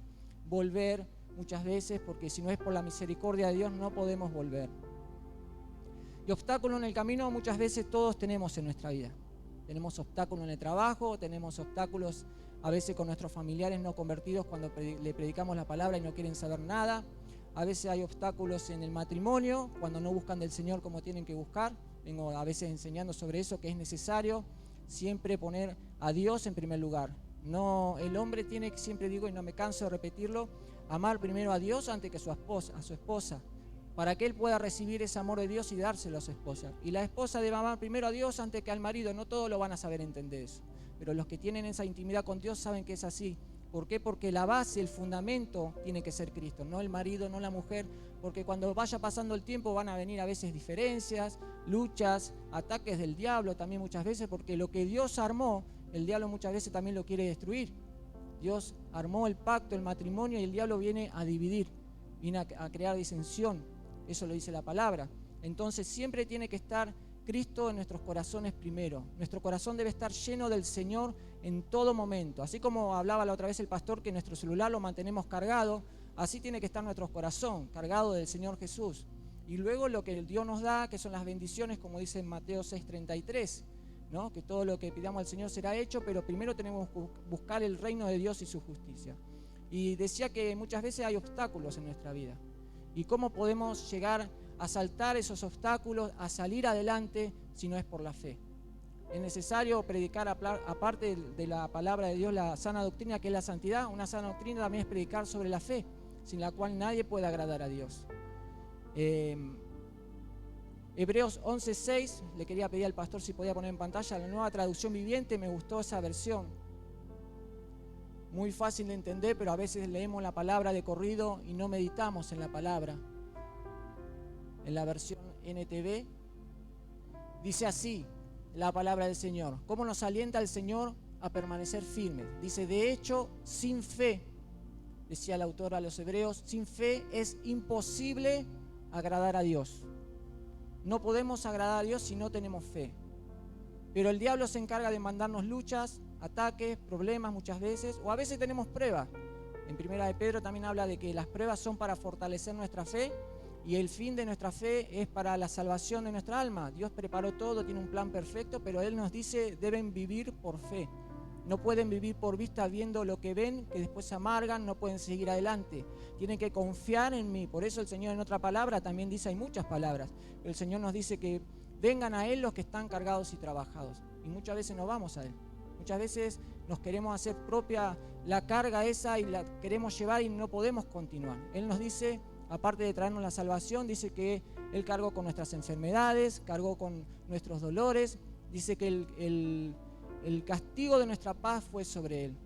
volver muchas veces, porque si no es por la misericordia de Dios no podemos volver. Y obstáculos en el camino muchas veces todos tenemos en nuestra vida. Tenemos obstáculos en el trabajo, tenemos obstáculos a veces con nuestros familiares no convertidos cuando le predicamos la palabra y no quieren saber nada. A veces hay obstáculos en el matrimonio, cuando no buscan del Señor como tienen que buscar. Vengo a veces enseñando sobre eso, que es necesario siempre poner a Dios en primer lugar. No, el hombre tiene que, siempre digo y no me canso de repetirlo, amar primero a Dios antes que a su esposa, para que él pueda recibir ese amor de Dios y dárselo a su esposa. Y la esposa debe amar primero a Dios antes que al marido. No todos lo van a saber entender eso, pero los que tienen esa intimidad con Dios saben que es así. ¿Por qué? Porque la base, el fundamento tiene que ser Cristo, no el marido, no la mujer, porque cuando vaya pasando el tiempo van a venir a veces diferencias, luchas, ataques del diablo también muchas veces, porque lo que Dios armó, el diablo muchas veces también lo quiere destruir. Dios armó el pacto, el matrimonio, y el diablo viene a dividir, viene a crear disensión, eso lo dice la palabra. Entonces siempre tiene que estar Cristo en nuestros corazones primero. Nuestro corazón debe estar lleno del Señor en todo momento. Así como hablaba la otra vez el pastor que nuestro celular lo mantenemos cargado, así tiene que estar nuestro corazón, cargado del Señor Jesús. Y luego lo que Dios nos da, que son las bendiciones, como dice en Mateo 6:33, ¿no? Que todo lo que pidamos al Señor será hecho, pero primero tenemos que buscar el reino de Dios y su justicia. Y decía que muchas veces hay obstáculos en nuestra vida. ¿Y cómo podemos llegar a saltar esos obstáculos, a salir adelante si no es por la fe? Es necesario predicar, aparte de la palabra de Dios, la sana doctrina, que es la santidad. Una sana doctrina también es predicar sobre la fe, sin la cual nadie puede agradar a Dios. Hebreos 11:6, le quería pedir al pastor si podía poner en pantalla la Nueva Traducción Viviente. Me gustó esa versión, muy fácil de entender, pero a veces leemos la palabra de corrido y no meditamos en la palabra. En la versión NTV dice así la palabra del Señor: ¿cómo nos alienta el Señor a permanecer firmes? Dice, de hecho, sin fe, decía el autor a los Hebreos, sin fe es imposible agradar a Dios. No podemos agradar a Dios si no tenemos fe. Pero el diablo se encarga de mandarnos luchas, ataques, problemas muchas veces, o a veces tenemos pruebas. En Primera de Pedro también habla de que las pruebas son para fortalecer nuestra fe, y el fin de nuestra fe es para la salvación de nuestra alma. Dios preparó todo, tiene un plan perfecto, pero Él nos dice, deben vivir por fe. No pueden vivir por vista viendo lo que ven, que después se amargan, no pueden seguir adelante. Tienen que confiar en mí. Por eso el Señor en otra palabra también dice, hay muchas palabras, pero el Señor nos dice que vengan a Él los que están cargados y trabajados. Y muchas veces no vamos a Él. Muchas veces nos queremos hacer propia la carga esa y la queremos llevar y no podemos continuar. Él nos dice, aparte de traernos la salvación, dice que Él cargó con nuestras enfermedades, cargó con nuestros dolores. Dice que el castigo de nuestra paz fue sobre Él.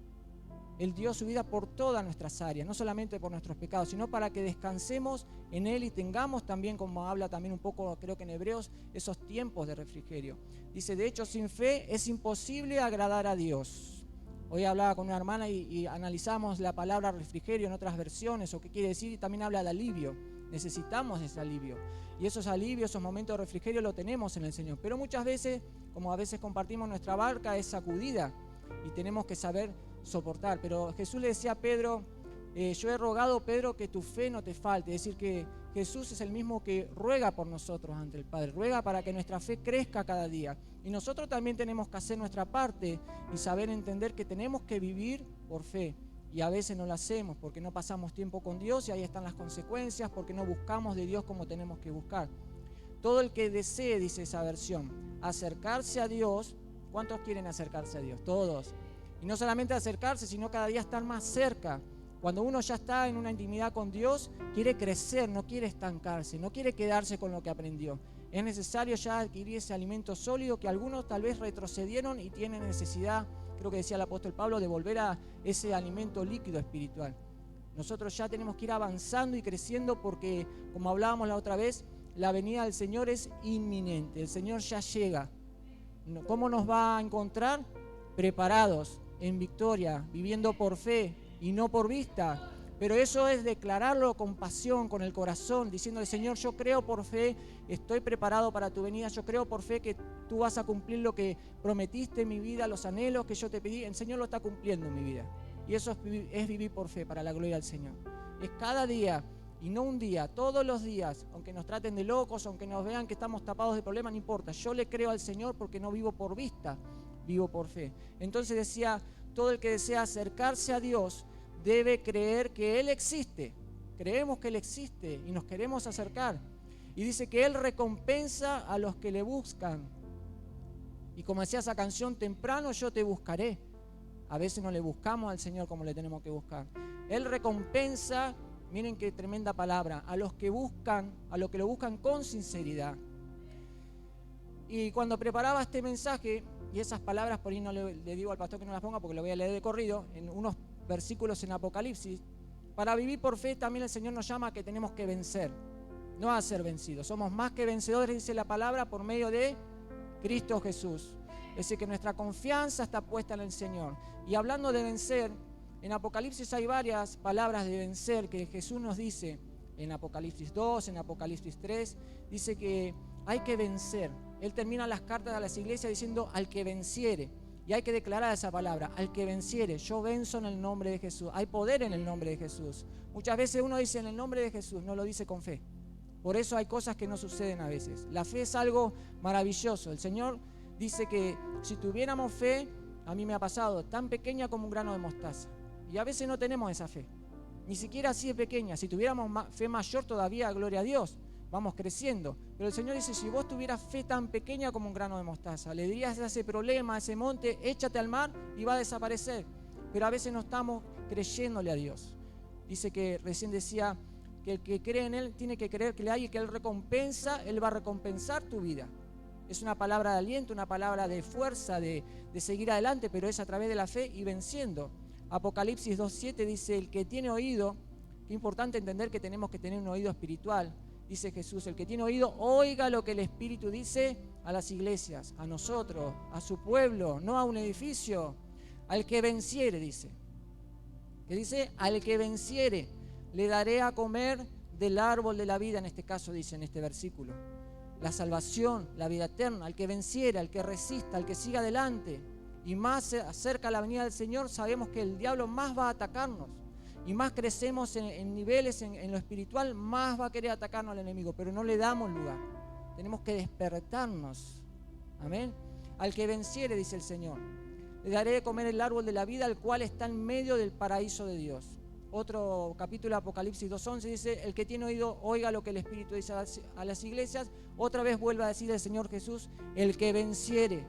Él dio su vida por todas nuestras áreas, no solamente por nuestros pecados, sino para que descansemos en Él y tengamos también, como habla también un poco, creo que en Hebreos, esos tiempos de refrigerio. Dice, de hecho, sin fe es imposible agradar a Dios. Hoy hablaba con una hermana y analizamos la palabra refrigerio en otras versiones, o qué quiere decir, y también habla de alivio. Necesitamos ese alivio. Y esos alivios, esos momentos de refrigerio lo tenemos en el Señor. Pero muchas veces, como a veces compartimos, nuestra barca es sacudida y tenemos que saber soportar. Pero Jesús le decía a Pedro, yo he rogado, Pedro, que tu fe no te falte. Es decir, que Jesús es el mismo que ruega por nosotros ante el Padre, ruega para que nuestra fe crezca cada día. Y nosotros también tenemos que hacer nuestra parte y saber entender que tenemos que vivir por fe. Y a veces no lo hacemos porque no pasamos tiempo con Dios y ahí están las consecuencias, porque no buscamos de Dios como tenemos que buscar. Todo el que desee, dice esa versión, acercarse a Dios. ¿Cuántos quieren acercarse a Dios? Todos. Y no solamente acercarse, sino cada día estar más cerca. Cuando uno ya está en una intimidad con Dios, quiere crecer, no quiere estancarse, no quiere quedarse con lo que aprendió. Es necesario ya adquirir ese alimento sólido que algunos tal vez retrocedieron y tienen necesidad, creo que decía el apóstol Pablo, de volver a ese alimento líquido espiritual. Nosotros ya tenemos que ir avanzando y creciendo porque, como hablábamos la otra vez, la venida del Señor es inminente. El Señor ya llega. ¿Cómo nos va a encontrar? Preparados, en victoria, viviendo por fe y no por vista. Pero eso es declararlo con pasión, con el corazón, diciéndole: Señor, yo creo por fe, estoy preparado para tu venida, yo creo por fe que tú vas a cumplir lo que prometiste en mi vida, los anhelos que yo te pedí, el Señor lo está cumpliendo en mi vida. Y eso es vivir por fe, para la gloria del Señor. Es cada día, y no un día, todos los días, aunque nos traten de locos, aunque nos vean que estamos tapados de problemas, no importa. Yo le creo al Señor porque no vivo por vista, vivo por fe. Entonces decía, todo el que desea acercarse a Dios debe creer que Él existe. Creemos que Él existe y nos queremos acercar. Y dice que Él recompensa a los que le buscan. Y como decía esa canción, temprano yo te buscaré. A veces no le buscamos al Señor como le tenemos que buscar. Él recompensa, miren qué tremenda palabra, a los que buscan, a los que lo buscan con sinceridad. Y cuando preparaba este mensaje, y esas palabras por ahí no le digo al pastor que no las ponga porque lo voy a leer de corrido, en unos versículos en Apocalipsis, para vivir por fe también el Señor nos llama a que tenemos que vencer, no a ser vencidos. Somos más que vencedores, dice la palabra, por medio de Cristo Jesús. Es decir, que nuestra confianza está puesta en el Señor. Y hablando de vencer, en Apocalipsis hay varias palabras de vencer que Jesús nos dice. En Apocalipsis 2, en Apocalipsis 3, dice que hay que vencer. Él termina las cartas a las iglesias diciendo: al que venciere. Y hay que declarar esa palabra: al que venciere. Yo venzo en el nombre de Jesús. Hay poder en el nombre de Jesús. Muchas veces uno dice en el nombre de Jesús, no lo dice con fe. Por eso hay cosas que no suceden a veces. La fe es algo maravilloso. El Señor dice que si tuviéramos fe, a mí me ha pasado, tan pequeña como un grano de mostaza. Y a veces no tenemos esa fe. Ni siquiera así de pequeña. Si tuviéramos fe mayor todavía, gloria a Dios, vamos creciendo. Pero el Señor dice: si vos tuvieras fe tan pequeña como un grano de mostaza, le dirías a ese problema, a ese monte, échate al mar y va a desaparecer. Pero a veces no estamos creyéndole a Dios. Dice que, recién decía, que el que cree en Él tiene que creer que le hay y que Él recompensa, Él va a recompensar tu vida. Es una palabra de aliento, una palabra de fuerza, de seguir adelante, pero es a través de la fe y venciendo. Apocalipsis 2:7 dice: el que tiene oído, qué importante entender que tenemos que tener un oído espiritual. Dice Jesús: el que tiene oído, oiga lo que el Espíritu dice a las iglesias, a nosotros, a su pueblo, no a un edificio. Al que venciere, dice. ¿Qué dice? Al que venciere, le daré a comer del árbol de la vida, en este caso dice en este versículo. La salvación, la vida eterna, al que venciere, al que resista, al que siga adelante. Y más se acerca la venida del Señor, sabemos que el diablo más va a atacarnos. Y más crecemos en niveles en lo espiritual, más va a querer atacarnos al enemigo, pero no le damos lugar. Tenemos que despertarnos. Amén. Al que venciere, dice el Señor, le daré de comer el árbol de la vida, el cual está en medio del paraíso de Dios. Otro capítulo de Apocalipsis 2:11 dice: el que tiene oído, oiga lo que el Espíritu dice a las iglesias. Otra vez vuelve a decir el Señor Jesús: el que venciere.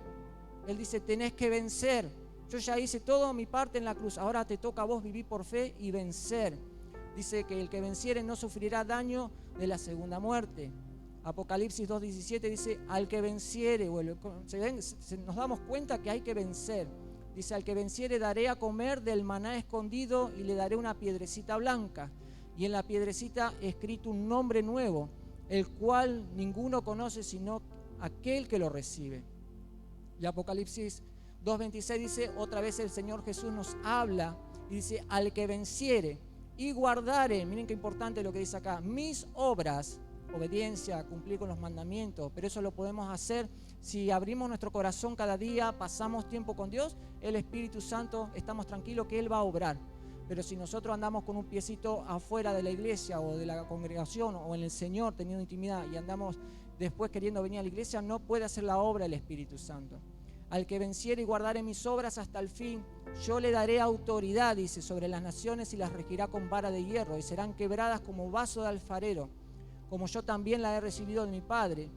Él dice: tenés que vencer. Yo ya hice toda mi parte en la cruz, ahora te toca a vos vivir por fe y vencer. Dice que el que venciere no sufrirá daño de la segunda muerte. Apocalipsis 2:17 dice: al que venciere. Bueno, nos damos cuenta que hay que vencer. Dice: al que venciere daré a comer del maná escondido y le daré una piedrecita blanca. Y en la piedrecita escrito un nombre nuevo, el cual ninguno conoce sino aquel que lo recibe. Y Apocalipsis 2:26 dice: otra vez el Señor Jesús nos habla y dice: al que venciere y guardare, miren qué importante lo que dice acá, mis obras, obediencia, cumplir con los mandamientos, pero eso lo podemos hacer si abrimos nuestro corazón cada día, pasamos tiempo con Dios, el Espíritu Santo, estamos tranquilos que Él va a obrar. Pero si nosotros andamos con un piecito afuera de la iglesia o de la congregación o en el Señor teniendo intimidad y andamos después queriendo venir a la iglesia, no puede hacer la obra el Espíritu Santo. Al que venciere y guardare mis obras hasta el fin, yo le daré autoridad, dice, sobre las naciones y las regirá con vara de hierro y serán quebradas como vaso de alfarero, como yo también la he recibido de mi Padre,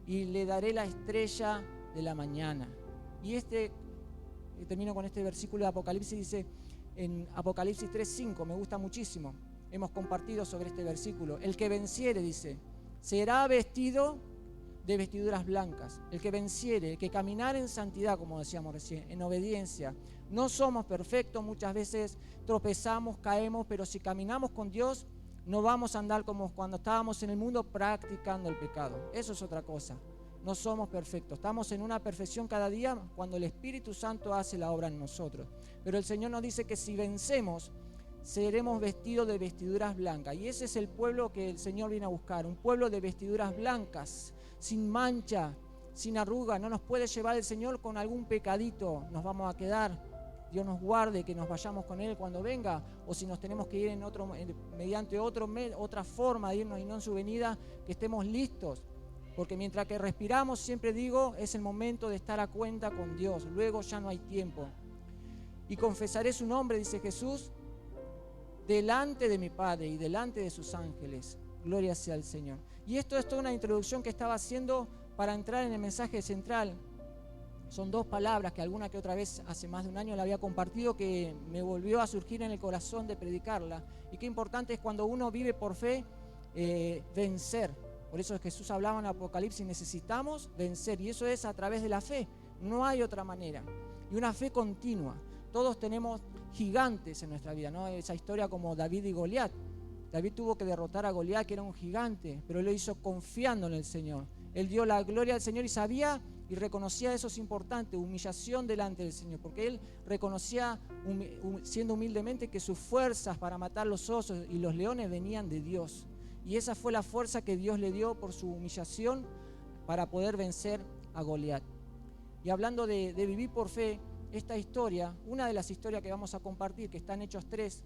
y le daré la estrella de la mañana. Y termino con este versículo de Apocalipsis, dice en Apocalipsis 3:5, me gusta muchísimo. Hemos compartido sobre este versículo. El que venciere, dice, será vestido de vestiduras blancas. El que venciere, el que caminar en santidad, como decíamos recién, en obediencia. No somos perfectos, muchas veces tropezamos, caemos, pero si caminamos con Dios, no vamos a andar como cuando estábamos en el mundo practicando el pecado. Eso es otra cosa. No somos perfectos. Estamos en una perfección cada día cuando el Espíritu Santo hace la obra en nosotros. Pero el Señor nos dice que si vencemos, seremos vestidos de vestiduras blancas. Y ese es el pueblo que el Señor viene a buscar. Un pueblo de vestiduras blancas, sin mancha, sin arruga. No nos puede llevar el Señor con algún pecadito. Nos vamos a quedar. Dios nos guarde que nos vayamos con Él cuando venga, o si nos tenemos que ir mediante otra forma de irnos y no en su venida, que estemos listos. Porque mientras que respiramos, siempre digo, es el momento de estar a cuenta con Dios. Luego ya no hay tiempo. Y confesaré su nombre, dice Jesús, delante de mi Padre y delante de sus ángeles. Gloria sea al Señor. Y esto es toda una introducción que estaba haciendo para entrar en el mensaje central. Son dos palabras que alguna que otra vez hace más de un año la había compartido, que me volvió a surgir en el corazón de predicarla. Y qué importante es cuando uno vive por fe, vencer. Por eso Jesús hablaba en Apocalipsis, necesitamos vencer. Y eso es a través de la fe. No hay otra manera. Y una fe continua. Todos tenemos gigantes en nuestra vida, ¿no? Esa historia como David y Goliat. David tuvo que derrotar a Goliat, que era un gigante, pero lo hizo confiando en el Señor. Él dio la gloria al Señor y sabía y reconocía, eso es importante, humillación delante del Señor, porque él reconocía, siendo humildemente, que sus fuerzas para matar los osos y los leones venían de Dios. Y esa fue la fuerza que Dios le dio por su humillación para poder vencer a Goliat. Y hablando de vivir por fe, esta historia, una de las historias que vamos a compartir, que está en Hechos 3,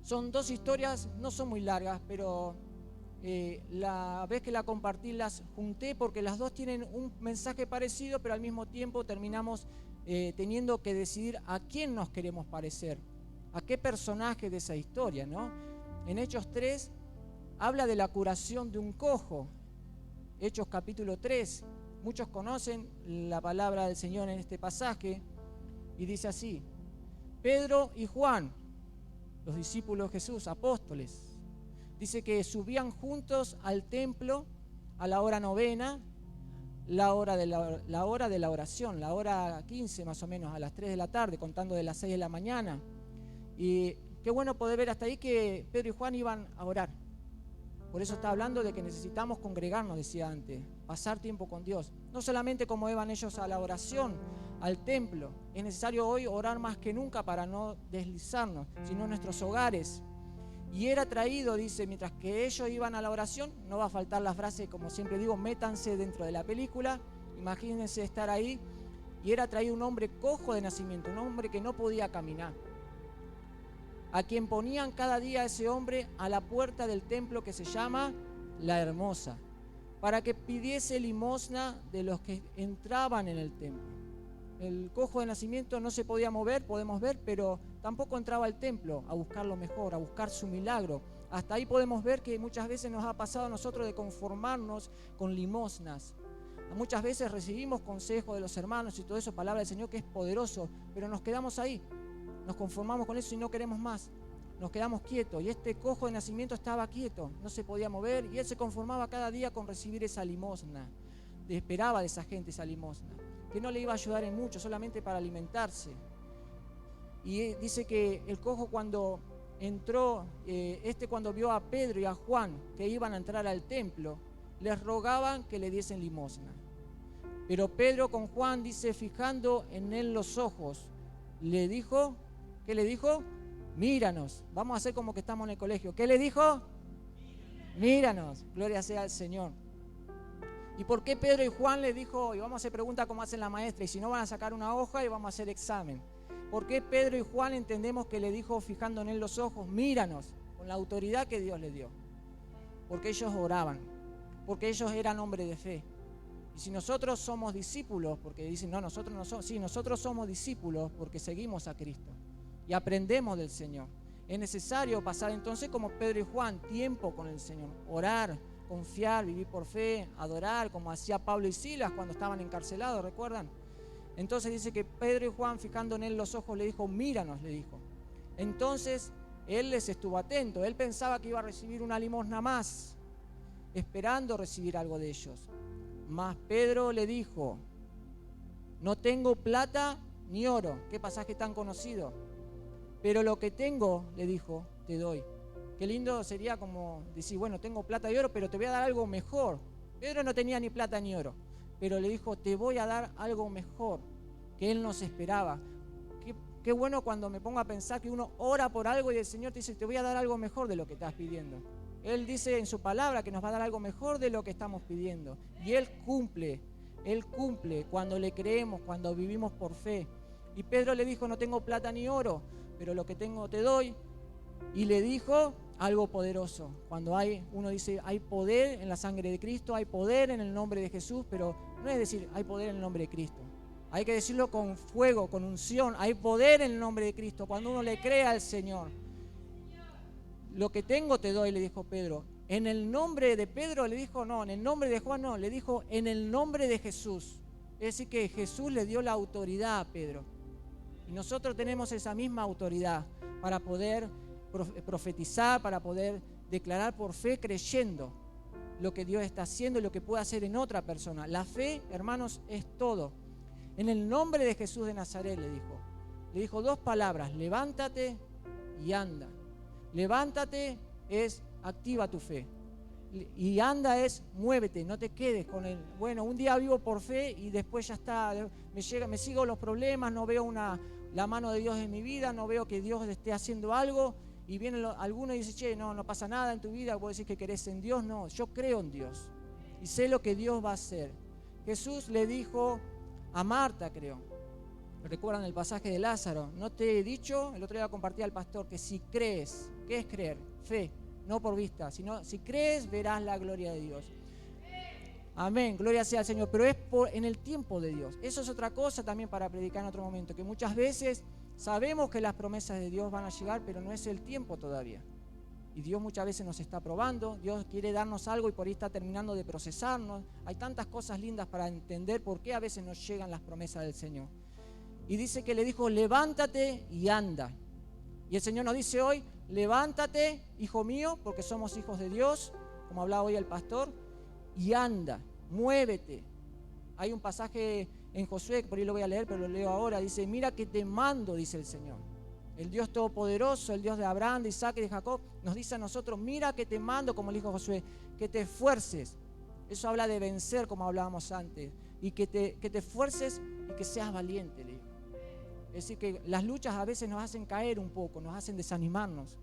son dos historias, no son muy largas, pero la vez que la compartí las junté porque las dos tienen un mensaje parecido, pero al mismo tiempo terminamos teniendo que decidir a quién nos queremos parecer, a qué personaje de esa historia, ¿no? En Hechos 3 habla de la curación de un cojo. Hechos capítulo 3, muchos conocen la palabra del Señor en este pasaje y dice así: Pedro y Juan, los discípulos de Jesús, apóstoles, dice que subían juntos al templo a la hora novena, la hora de la oración, la hora 15 más o menos, a las 3 de la tarde, contando de las 6 de la mañana. Y qué bueno poder ver hasta ahí que Pedro y Juan iban a orar. Por eso está hablando de que necesitamos congregarnos, decía antes, pasar tiempo con Dios. No solamente como iban ellos a la oración, al templo. Es necesario hoy orar más que nunca para no deslizarnos, sino en nuestros hogares. Y era traído, dice, mientras que ellos iban a la oración, no va a faltar la frase, como siempre digo, métanse dentro de la película, imagínense estar ahí, y era traído un hombre cojo de nacimiento, un hombre que no podía caminar, a quien ponían cada día a ese hombre a la puerta del templo que se llama La Hermosa, para que pidiese limosna de los que entraban en el templo. El cojo de nacimiento no se podía mover, podemos ver, pero tampoco entraba al templo a buscar lo mejor, a buscar su milagro. Hasta ahí podemos ver que muchas veces nos ha pasado a nosotros de conformarnos con limosnas. Muchas veces recibimos consejos de los hermanos y todo eso, palabra del Señor que es poderoso, pero nos quedamos ahí, nos conformamos con eso y no queremos más. Nos quedamos quietos, y este cojo de nacimiento estaba quieto, no se podía mover, y él se conformaba cada día con recibir esa limosna. Esperaba de esa gente esa limosna, que no le iba a ayudar en mucho, solamente para alimentarse. Y dice que el cojo cuando entró, cuando vio a Pedro y a Juan que iban a entrar al templo, les rogaban que le diesen limosna. Pero Pedro con Juan, dice, fijando en él los ojos, le dijo, ¿qué le dijo? Míranos. Vamos a hacer como que estamos en el colegio. ¿Qué le dijo? Míranos. Gloria sea al Señor. ¿Y por qué Pedro y Juan le dijo, y vamos a hacer preguntas como hacen la maestra, y si no van a sacar una hoja y vamos a hacer examen? ¿Por qué Pedro y Juan entendemos que le dijo, fijando en él los ojos, míranos, con la autoridad que Dios le dio? Porque ellos oraban, porque ellos eran hombres de fe. Y si nosotros somos discípulos, porque dicen, no, nosotros no somos, sí, nosotros somos discípulos porque seguimos a Cristo y aprendemos del Señor. Es necesario pasar entonces, como Pedro y Juan, tiempo con el Señor, orar, confiar, vivir por fe, adorar, como hacía Pablo y Silas cuando estaban encarcelados, ¿recuerdan? Entonces dice que Pedro y Juan, fijando en él los ojos, le dijo, míranos, le dijo. Entonces él les estuvo atento. Él pensaba que iba a recibir una limosna más, esperando recibir algo de ellos. Mas Pedro le dijo, no tengo plata ni oro. Qué pasaje tan conocido. Pero lo que tengo, le dijo, te doy. Qué lindo sería como decir, bueno, tengo plata y oro, pero te voy a dar algo mejor. Pedro no tenía ni plata ni oro, pero le dijo, te voy a dar algo mejor, que él nos esperaba. Qué bueno cuando me pongo a pensar que uno ora por algo y el Señor te dice, te voy a dar algo mejor de lo que estás pidiendo. Él dice en su palabra que nos va a dar algo mejor de lo que estamos pidiendo. Y Él cumple cuando le creemos, cuando vivimos por fe. Y Pedro le dijo, no tengo plata ni oro, pero lo que tengo te doy. Y le dijo algo poderoso. Cuando uno dice, hay poder en la sangre de Cristo, hay poder en el nombre de Jesús, pero no es decir, hay poder en el nombre de Cristo. Hay que decirlo con fuego, con unción. Hay poder en el nombre de Cristo cuando uno le cree al Señor. Lo que tengo te doy, le dijo Pedro. En el nombre de Pedro le dijo no, en el nombre de Juan no, le dijo en el nombre de Jesús. Es decir que Jesús le dio la autoridad a Pedro. Y nosotros tenemos esa misma autoridad para poder profetizar, para poder declarar por fe creyendo lo que Dios está haciendo y lo que puede hacer en otra persona. La fe, hermanos, es todo. En el nombre de Jesús de Nazaret le dijo dos palabras, levántate y anda. Levántate es activa tu fe y anda es muévete, no te quedes con el, bueno, un día vivo por fe y después ya está, me sigo los problemas, no veo la mano de Dios en mi vida, no veo que Dios esté haciendo algo y viene alguno y dice, che, no pasa nada en tu vida, vos decís que querés en Dios. No, yo creo en Dios y sé lo que Dios va a hacer. Jesús le dijo a Marta, creo, recuerdan el pasaje de Lázaro, no te he dicho, el otro día compartí al pastor, que si crees, ¿qué es creer? Fe, no por vista, sino si crees verás la gloria de Dios. Amén, gloria sea al Señor, pero es en el tiempo de Dios. Eso es otra cosa también para predicar en otro momento, que muchas veces sabemos que las promesas de Dios van a llegar, pero no es el tiempo todavía. Y Dios muchas veces nos está probando, Dios quiere darnos algo y por ahí está terminando de procesarnos. Hay tantas cosas lindas para entender por qué a veces nos llegan las promesas del Señor. Y dice que le dijo, levántate y anda. Y el Señor nos dice hoy, levántate, hijo mío, porque somos hijos de Dios, como hablaba hoy el pastor, y anda, muévete. Hay un pasaje en Josué, por ahí lo voy a leer, pero lo leo ahora, dice, mira que te mando, dice el Señor. El Dios Todopoderoso, el Dios de Abraham, de Isaac y de Jacob, nos dice a nosotros, mira que te mando, como le dijo Josué, que te esfuerces. Eso habla de vencer, como hablábamos antes, y que te esfuerces y que seas valiente, le dijo. Es decir, que las luchas a veces nos hacen caer un poco, nos hacen desanimarnos,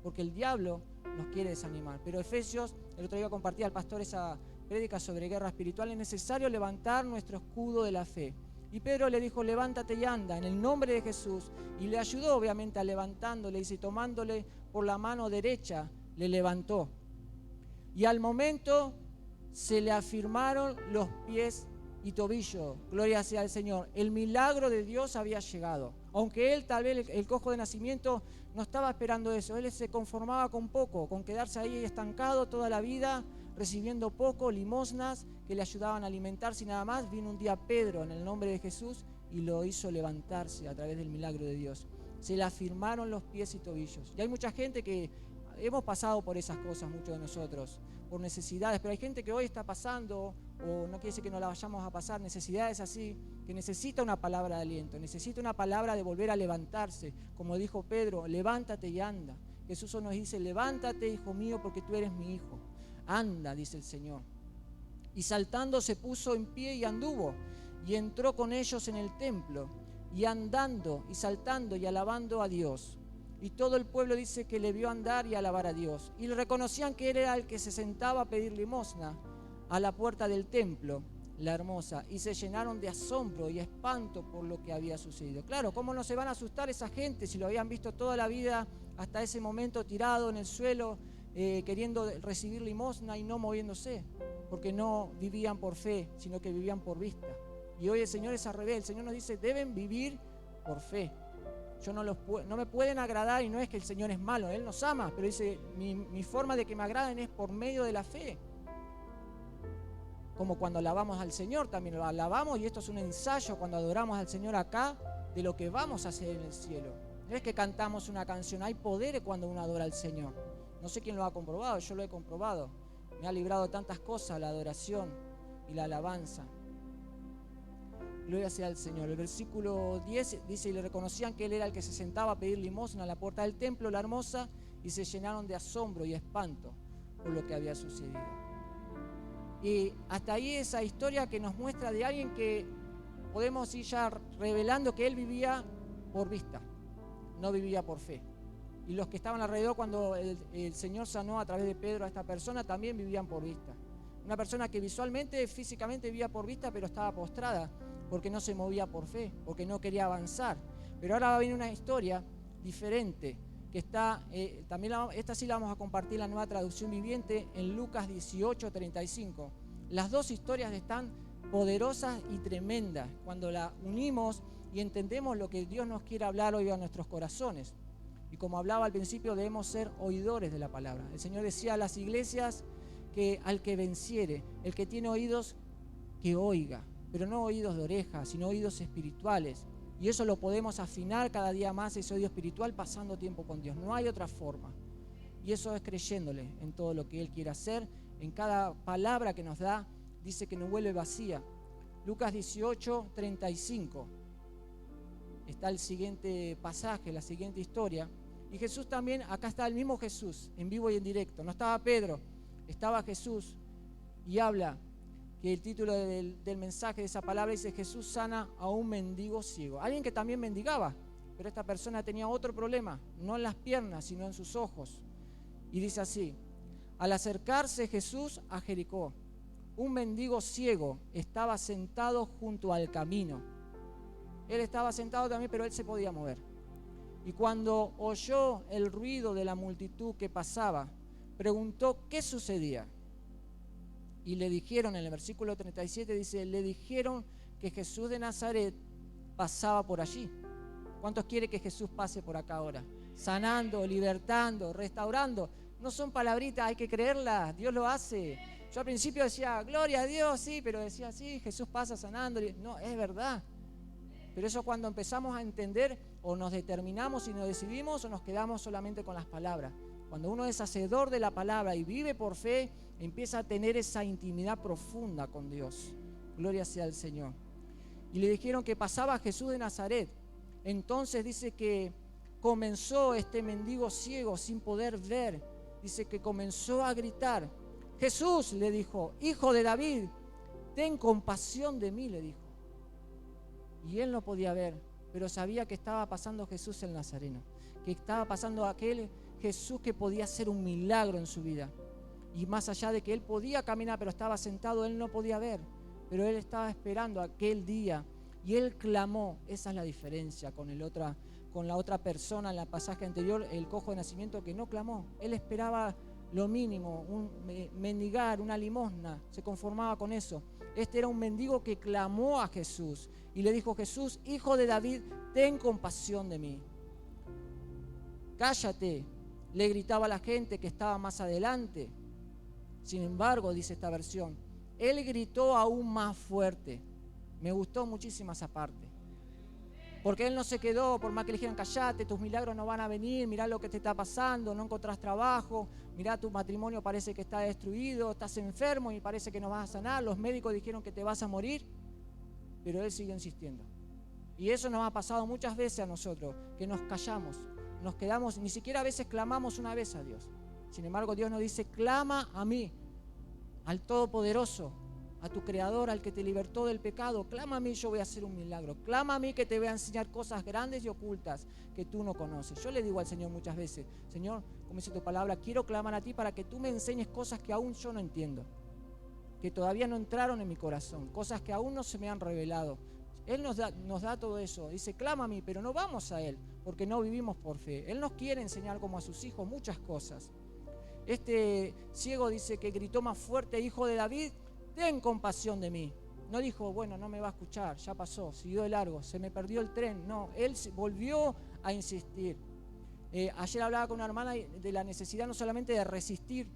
porque el diablo nos quiere desanimar. Pero Efesios, el otro día compartía al pastor esa prédica sobre guerra espiritual, es necesario levantar nuestro escudo de la fe. Y Pedro le dijo, levántate y anda, en el nombre de Jesús. Y le ayudó, obviamente, a levantándole, y tomándole por la mano derecha, le levantó. Y al momento se le afirmaron los pies y tobillos. Gloria sea al Señor. El milagro de Dios había llegado. Aunque él, tal vez, el cojo de nacimiento, no estaba esperando eso. Él se conformaba con poco, con quedarse ahí estancado toda la vida, recibiendo poco, limosnas que le ayudaban a alimentarse y nada más. Vino un día Pedro en el nombre de Jesús y lo hizo levantarse a través del milagro de Dios. Se le afirmaron los pies y tobillos. Y hay mucha gente que hemos pasado por esas cosas, muchos de nosotros, por necesidades, pero hay gente que hoy está pasando, o no quiere decir que no la vayamos a pasar, necesidades así, que necesita una palabra de aliento, necesita una palabra de volver a levantarse. Como dijo Pedro, levántate y anda. Jesús nos dice, levántate, hijo mío, porque tú eres mi hijo. Anda, dice el Señor. Y saltando se puso en pie y anduvo, y entró con ellos en el templo, y andando y saltando y alabando a Dios. Y todo el pueblo dice que le vio andar y alabar a Dios. Y le reconocían que él era el que se sentaba a pedir limosna a la puerta del templo, la hermosa. Y se llenaron de asombro y espanto por lo que había sucedido. Claro, ¿cómo no se van a asustar esa gente si lo habían visto toda la vida hasta ese momento tirado en el suelo, queriendo recibir limosna y no moviéndose? Porque no vivían por fe, sino que vivían por vista. Y hoy el Señor es al revés. El Señor nos dice, deben vivir por fe. No me pueden agradar, y no es que el Señor es malo, Él nos ama, pero dice, mi forma de que me agraden es por medio de la fe. como cuando alabamos al Señor, también lo alabamos, y esto es un ensayo cuando adoramos al Señor acá, de lo que vamos a hacer en el cielo. No es que cantamos una canción, hay poder cuando uno adora al Señor. No sé quién lo ha comprobado, yo lo he comprobado. Me ha librado de tantas cosas la adoración y la alabanza. Gloria sea al Señor. El versículo 10 dice, y le reconocían que él era el que se sentaba a pedir limosna a la puerta del templo, la hermosa, y se llenaron de asombro y espanto por lo que había sucedido. Y hasta ahí esa historia que nos muestra de alguien que podemos ir ya revelando que él vivía por vista, no vivía por fe. Y los que estaban alrededor cuando el Señor sanó a través de Pedro a esta persona también vivían por vista. Una persona que visualmente, físicamente vivía por vista, pero estaba postrada porque no se movía por fe, porque no quería avanzar. Pero ahora va a venir una historia diferente, que está, también esta sí la vamos a compartir en la Nueva Traducción Viviente, en Lucas 18:35. Las dos historias están poderosas y tremendas cuando la unimos y entendemos lo que Dios nos quiere hablar hoy a nuestros corazones. Y como hablaba al principio, debemos ser oidores de la palabra. El Señor decía a las iglesias que al que venciere, el que tiene oídos, que oiga, pero no oídos de oreja, sino oídos espirituales. Y eso lo podemos afinar cada día más, ese oído espiritual, pasando tiempo con Dios. No hay otra forma. Y eso es creyéndole en todo lo que Él quiere hacer, en cada palabra que nos da, dice que no vuelve vacía. Lucas 18:35. Está el siguiente pasaje, la siguiente historia. Y Jesús también, acá está el mismo Jesús, en vivo y en directo. No estaba Pedro, estaba Jesús. Y habla que el título del mensaje de esa palabra dice: Jesús sana a un mendigo ciego. Alguien que también mendigaba, pero esta persona tenía otro problema, no en las piernas, sino en sus ojos. Y dice así: al acercarse Jesús a Jericó, un mendigo ciego estaba sentado junto al camino. Él estaba sentado también, pero él se podía mover. Y cuando oyó el ruido de la multitud que pasaba, preguntó qué sucedía. Y le dijeron, en el versículo 37 dice, le dijeron que Jesús de Nazaret pasaba por allí. ¿Cuántos quiere que Jesús pase por acá ahora? Sanando, libertando, restaurando. No son palabritas, hay que creerlas, Dios lo hace. Yo al principio decía, gloria a Dios, sí, pero decía, sí, Jesús pasa sanando. No, es verdad. Pero eso cuando empezamos a entender, o nos determinamos y nos decidimos, o nos quedamos solamente con las palabras. Cuando uno es hacedor de la palabra y vive por fe, empieza a tener esa intimidad profunda con Dios. Gloria sea al Señor. Y le dijeron que pasaba Jesús de Nazaret. Entonces dice que comenzó este mendigo ciego sin poder ver. Dice que comenzó a gritar. Jesús, le dijo, hijo de David, ten compasión de mí, le dijo. Y él no podía ver, pero sabía que estaba pasando Jesús el Nazareno, que estaba pasando aquel Jesús que podía hacer un milagro en su vida. Y más allá de que él podía caminar, pero estaba sentado, él no podía ver. Pero él estaba esperando aquel día y él clamó. Esa es la diferencia con la otra persona en el pasaje anterior, el cojo de nacimiento, que no clamó. Él esperaba lo mínimo, mendigar, una limosna, se conformaba con eso. Este era un mendigo que clamó a Jesús y le dijo: Jesús, hijo de David, ten compasión de mí. Cállate, le gritaba a la gente que estaba más adelante. Sin embargo, dice esta versión, él gritó aún más fuerte. Me gustó muchísimo esa parte. Porque él no se quedó, por más que le dijeran, callate, tus milagros no van a venir, mirá lo que te está pasando, no encontrás trabajo, mirá tu matrimonio parece que está destruido, estás enfermo y parece que no vas a sanar, los médicos dijeron que te vas a morir, pero él sigue insistiendo. Y eso nos ha pasado muchas veces a nosotros, que nos callamos, nos quedamos, ni siquiera a veces clamamos una vez a Dios. Sin embargo, Dios nos dice, clama a mí, al Todopoderoso, a tu Creador, al que te libertó del pecado. Clama a mí, yo voy a hacer un milagro. Clama a mí, que te voy a enseñar cosas grandes y ocultas que tú no conoces. Yo le digo al Señor muchas veces, Señor, como dice tu palabra, quiero clamar a ti para que tú me enseñes cosas que aún yo no entiendo, que todavía no entraron en mi corazón, cosas que aún no se me han revelado. Él nos da todo eso. Dice, clama a mí, pero no vamos a Él, porque no vivimos por fe. Él nos quiere enseñar como a sus hijos muchas cosas. Este ciego dice que gritó más fuerte, hijo de David, ten compasión de mí. No dijo, bueno, no me va a escuchar, ya pasó, siguió de largo, se me perdió el tren. No, él volvió a insistir. Ayer hablaba con una hermana de la necesidad no solamente de resistir,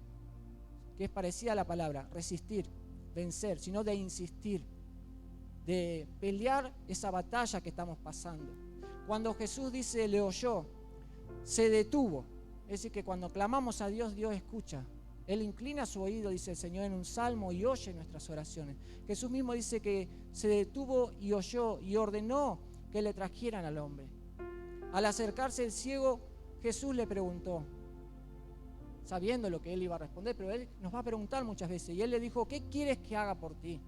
que es parecida a la palabra, resistir, vencer, sino de insistir, de pelear esa batalla que estamos pasando. Cuando Jesús dice, le oyó, se detuvo. Es decir, que cuando clamamos a Dios, Dios escucha. Él inclina su oído, dice el Señor en un salmo, y oye nuestras oraciones. Jesús mismo dice que se detuvo y oyó y ordenó que le trajeran al hombre. Al acercarse el ciego, Jesús le preguntó, sabiendo lo que él iba a responder, pero él nos va a preguntar muchas veces. Y él le dijo, ¿qué quieres que haga por ti?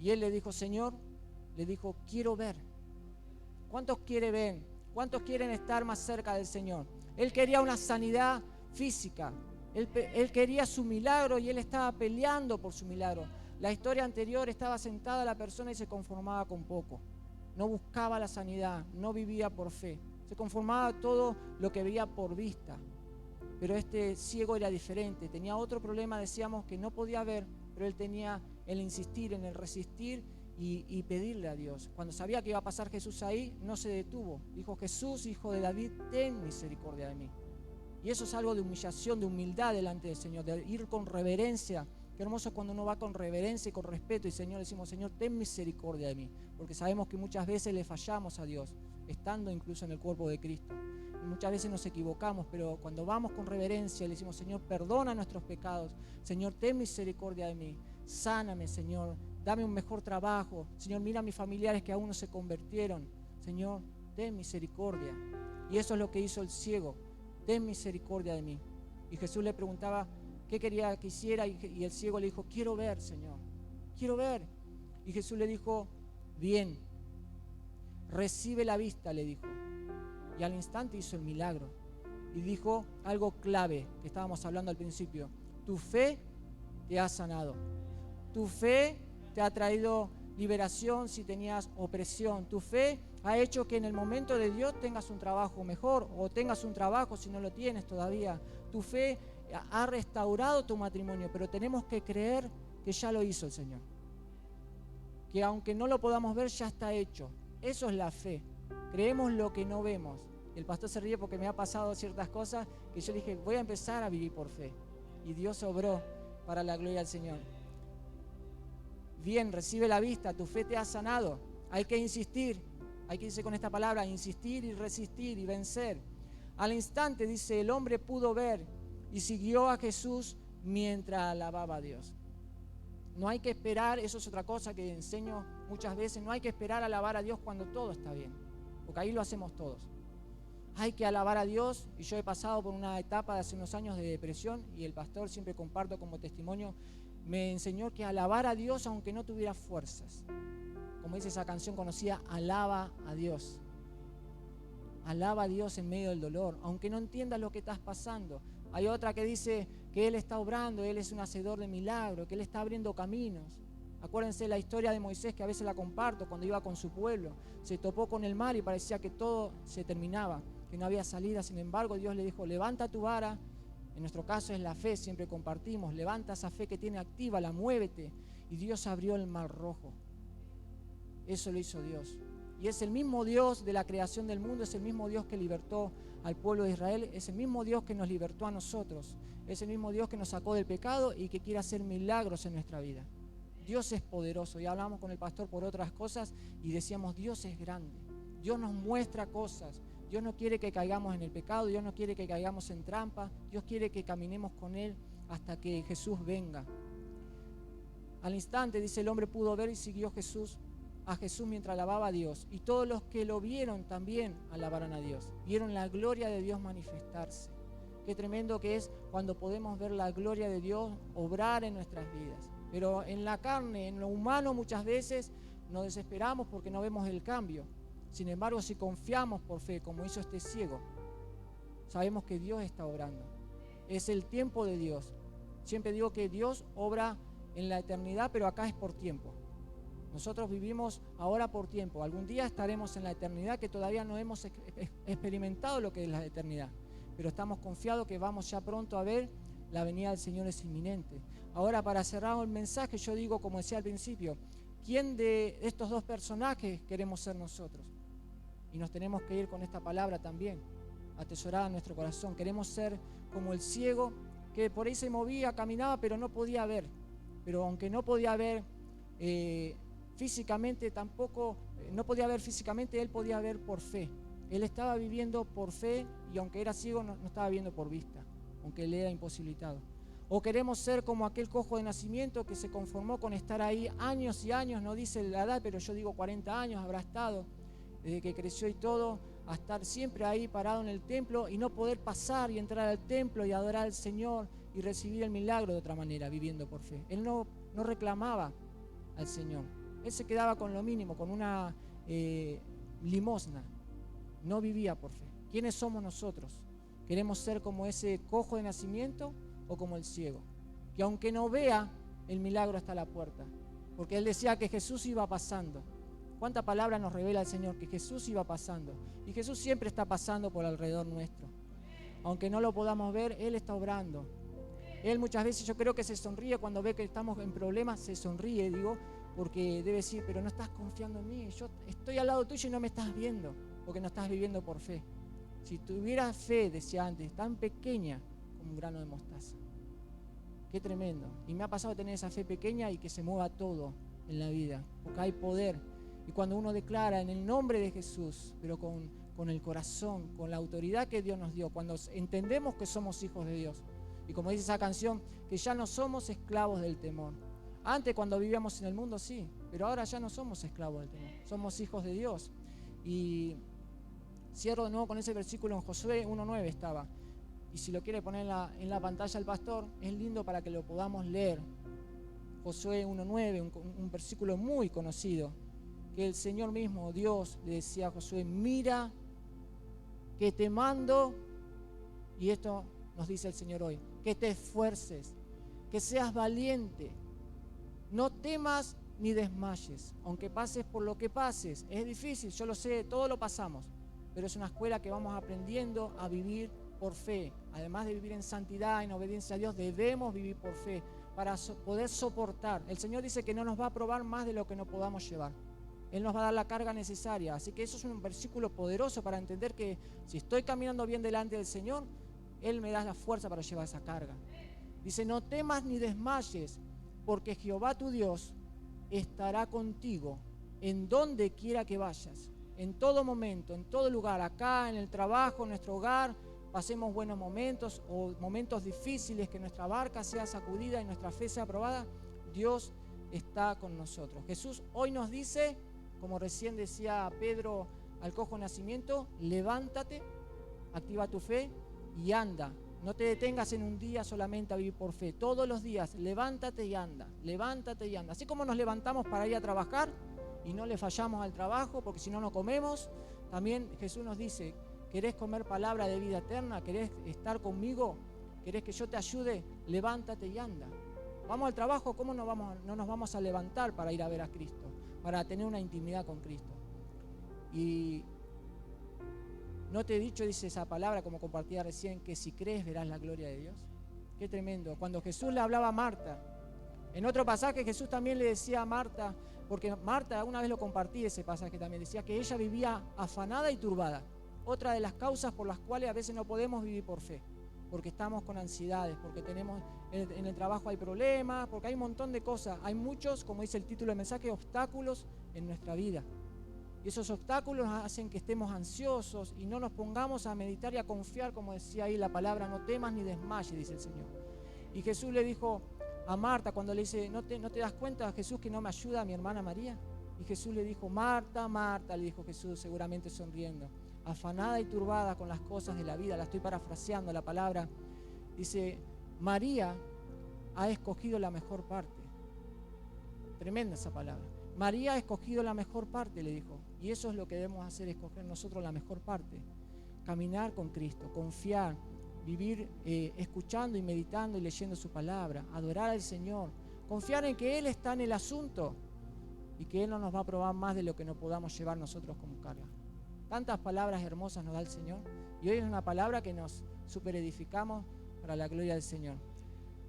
Y él le dijo, Señor, le dijo, quiero ver. ¿Cuántos quieren ver? ¿Cuántos quieren estar más cerca del Señor? Él quería una sanidad física. Él quería su milagro y él estaba peleando por su milagro. La historia anterior, estaba sentada la persona y se conformaba con poco. No buscaba la sanidad, no vivía por fe. Se conformaba todo lo que veía por vista. Pero este ciego era diferente. Tenía otro problema, decíamos, que no podía ver, pero él tenía el insistir, en el resistir y pedirle a Dios. Cuando sabía que iba a pasar Jesús ahí, no se detuvo. Dijo, Jesús, hijo de David, ten misericordia de mí. Y eso es algo de humillación, de humildad delante del Señor, de ir con reverencia. Qué hermoso cuando uno va con reverencia y con respeto y Señor, decimos, Señor, ten misericordia de mí. Porque sabemos que muchas veces le fallamos a Dios, estando incluso en el cuerpo de Cristo. Y muchas veces nos equivocamos, pero cuando vamos con reverencia le decimos, Señor, perdona nuestros pecados. Señor, ten misericordia de mí. Sáname, Señor. Dame un mejor trabajo. Señor, mira a mis familiares que aún no se convirtieron. Señor, ten misericordia. Y eso es lo que hizo el ciego. Ten misericordia de mí. Y Jesús le preguntaba qué quería que hiciera y el ciego le dijo, quiero ver, Señor, quiero ver. Y Jesús le dijo, bien, recibe la vista, le dijo. Y al instante hizo el milagro. Y dijo algo clave que estábamos hablando al principio. Tu fe te ha sanado. Tu fe te ha traído liberación si tenías opresión. Tu fe ha hecho que en el momento de Dios tengas un trabajo mejor o tengas un trabajo si no lo tienes todavía. Tu fe ha restaurado tu matrimonio, pero tenemos que creer que ya lo hizo el Señor. Que aunque no lo podamos ver, ya está hecho. Eso es la fe. Creemos lo que no vemos. El pastor se ríe porque me ha pasado ciertas cosas que yo dije, voy a empezar a vivir por fe. Y Dios obró para la gloria del Señor. Bien, recibe la vista, tu fe te ha sanado. Hay que insistir, hay que irse con esta palabra, insistir y resistir y vencer. Al instante, dice, el hombre pudo ver y siguió a Jesús mientras alababa a Dios. No hay que esperar, eso es otra cosa que enseño muchas veces, no hay que esperar a alabar a Dios cuando todo está bien, porque ahí lo hacemos todos. Hay que alabar a Dios, y yo he pasado por una etapa de hace unos años de depresión, y el pastor, siempre comparto como testimonio, me enseñó que alabar a Dios aunque no tuviera fuerzas. Como dice esa canción conocida, alaba a Dios. Alaba a Dios en medio del dolor, aunque no entiendas lo que estás pasando. Hay otra que dice que Él está obrando, Él es un hacedor de milagros, que Él está abriendo caminos. Acuérdense la historia de Moisés, que a veces la comparto, cuando iba con su pueblo. Se topó con el mar y parecía que todo se terminaba, que no había salida. Sin embargo, Dios le dijo, levanta tu vara. En nuestro caso es la fe, siempre compartimos. Levanta esa fe que tiene activa, la muévete. Y Dios abrió el mar rojo. Eso lo hizo Dios. Y es el mismo Dios de la creación del mundo, es el mismo Dios que libertó al pueblo de Israel, es el mismo Dios que nos libertó a nosotros, es el mismo Dios que nos sacó del pecado y que quiere hacer milagros en nuestra vida. Dios es poderoso. Y hablamos con el pastor por otras cosas y decíamos, Dios es grande, Dios nos muestra cosas, Dios no quiere que caigamos en el pecado, Dios no quiere que caigamos en trampa, Dios quiere que caminemos con Él hasta que Jesús venga. Al instante, dice, el hombre pudo ver y siguió a Jesús mientras alababa a Dios. Y todos los que lo vieron también alabaron a Dios. Vieron la gloria de Dios manifestarse. Qué tremendo que es cuando podemos ver la gloria de Dios obrar en nuestras vidas. Pero en la carne, en lo humano, muchas veces nos desesperamos porque no vemos el cambio. Sin embargo, si confiamos por fe, como hizo este ciego, sabemos que Dios está obrando. Es el tiempo de Dios. Siempre digo que Dios obra en la eternidad, pero acá es por tiempo. Nosotros vivimos ahora por tiempo. Algún día estaremos en la eternidad, que todavía no hemos experimentado lo que es la eternidad. Pero estamos confiados que vamos ya pronto a ver la venida del Señor es inminente. Ahora, para cerrar el mensaje, yo digo, como decía al principio, ¿quién de estos dos personajes queremos ser nosotros? Y nos tenemos que ir con esta palabra también, atesorada en nuestro corazón. Queremos ser como el ciego, que por ahí se movía, caminaba, pero no podía ver. pero aunque no podía ver físicamente, tampoco, no podía ver físicamente, él podía ver por fe. Él estaba viviendo por fe y aunque era ciego, no estaba viendo por vista, aunque él era imposibilitado. O queremos ser como aquel cojo de nacimiento que se conformó con estar ahí años y años, no dice la edad, pero yo digo 40 años habrá estado, desde que creció y todo, a estar siempre ahí parado en el templo y no poder pasar y entrar al templo y adorar al Señor y recibir el milagro de otra manera, viviendo por fe. Él no reclamaba al Señor. Él se quedaba con lo mínimo, con una limosna. No vivía por fe. ¿Quiénes somos nosotros? ¿Queremos ser como ese cojo de nacimiento o como el ciego? Que aunque no vea, el milagro está a la puerta. Porque él decía que Jesús iba pasando. ¿Cuánta palabra nos revela el Señor? Que Jesús iba pasando. Y Jesús siempre está pasando por alrededor nuestro. Aunque no lo podamos ver, Él está obrando. Él muchas veces yo creo que se sonríe cuando ve que estamos en problemas, se sonríe, digo, porque debe decir, pero no estás confiando en mí, yo estoy al lado tuyo y no me estás viendo, porque no estás viviendo por fe. Si tuvieras fe, decía antes, tan pequeña como un grano de mostaza. Qué tremendo. Y me ha pasado tener esa fe pequeña y que se mueva todo en la vida, porque hay poder. Y cuando uno declara en el nombre de Jesús, pero con el corazón, con la autoridad que Dios nos dio, cuando entendemos que somos hijos de Dios. Y como dice esa canción, que ya no somos esclavos del temor. Antes cuando vivíamos en el mundo sí, pero ahora ya no somos esclavos del temor. Somos hijos de Dios. Y cierro de nuevo con ese versículo en Josué 1:9 estaba. Y si lo quiere poner en la pantalla el pastor, es lindo para que lo podamos leer. Josué 1:9, un versículo muy conocido. Que el Señor mismo, Dios, le decía a Josué, mira que te mando, y esto nos dice el Señor hoy, que te esfuerces, que seas valiente, no temas ni desmayes, aunque pases por lo que pases. Es difícil, yo lo sé, todo lo pasamos, pero es una escuela que vamos aprendiendo a vivir por fe. Además de vivir en santidad, en obediencia a Dios, debemos vivir por fe para poder soportar. El Señor dice que no nos va a probar más de lo que no podamos llevar. Él nos va a dar la carga necesaria. Así que eso es un versículo poderoso para entender que si estoy caminando bien delante del Señor, Él me da la fuerza para llevar esa carga. Dice, no temas ni desmayes, porque Jehová tu Dios estará contigo en donde quiera que vayas, en todo momento, en todo lugar, acá, en el trabajo, en nuestro hogar, pasemos buenos momentos o momentos difíciles, que nuestra barca sea sacudida y nuestra fe sea probada, Dios está con nosotros. Jesús hoy nos dice, como recién decía Pedro al cojo nacimiento, levántate, activa tu fe y anda. No te detengas en un día solamente a vivir por fe. Todos los días, levántate y anda, levántate y anda. Así como nos levantamos para ir a trabajar y no le fallamos al trabajo, porque si no, no comemos, también Jesús nos dice, ¿querés comer palabra de vida eterna? ¿Querés estar conmigo? ¿Querés que yo te ayude? Levántate y anda. Vamos al trabajo, ¿cómo no nos vamos a levantar para ir a ver a Cristo? Para tener una intimidad con Cristo. Y no te he dicho, dice esa palabra, como compartía recién, que si crees verás la gloria de Dios. Qué tremendo. Cuando Jesús le hablaba a Marta, en otro pasaje Jesús también le decía a Marta, porque Marta, una vez lo compartí ese pasaje también, decía que ella vivía afanada y turbada. Otra de las causas por las cuales a veces no podemos vivir por fe. Porque estamos con ansiedades, porque tenemos en el trabajo hay problemas, porque hay un montón de cosas. Hay muchos, como dice el título del mensaje, obstáculos en nuestra vida. Y esos obstáculos hacen que estemos ansiosos y no nos pongamos a meditar y a confiar, como decía ahí la palabra, no temas ni desmayes, dice el Señor. Y Jesús le dijo a Marta, cuando le dice, ¿no te das cuenta, Jesús, que no me ayuda a mi hermana María? Y Jesús le dijo, Marta, Marta, le dijo Jesús, seguramente sonriendo, afanada y turbada con las cosas de la vida. La estoy parafraseando la palabra. Dice, María ha escogido la mejor parte. Tremenda esa palabra. María ha escogido la mejor parte, le dijo. Y eso es lo que debemos hacer, escoger nosotros la mejor parte. Caminar con Cristo, confiar, vivir escuchando y meditando y leyendo su palabra, adorar al Señor, confiar en que Él está en el asunto y que Él no nos va a probar más de lo que no podamos llevar nosotros como carga. Tantas palabras hermosas nos da el Señor y hoy es una palabra que nos superedificamos para la gloria del Señor.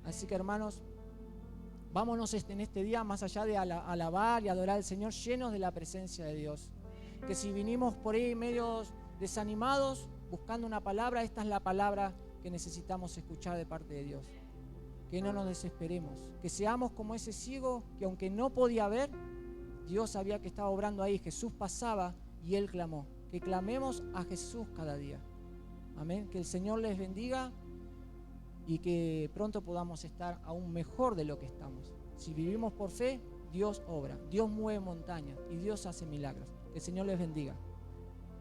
Así que, hermanos, vámonos en este día, más allá de alabar y adorar al Señor, llenos de la presencia de Dios. Que si vinimos por ahí medios desanimados, buscando una palabra, esta es la palabra que necesitamos escuchar de parte de Dios. que no nos desesperemos, que seamos como ese ciego que aunque no podía ver, Dios sabía que estaba obrando ahí. Jesús pasaba y él clamó. Que clamemos a Jesús cada día. Amén. Que el Señor les bendiga y que pronto podamos estar aún mejor de lo que estamos. Si vivimos por fe, Dios obra, Dios mueve montañas y Dios hace milagros. Que el Señor les bendiga.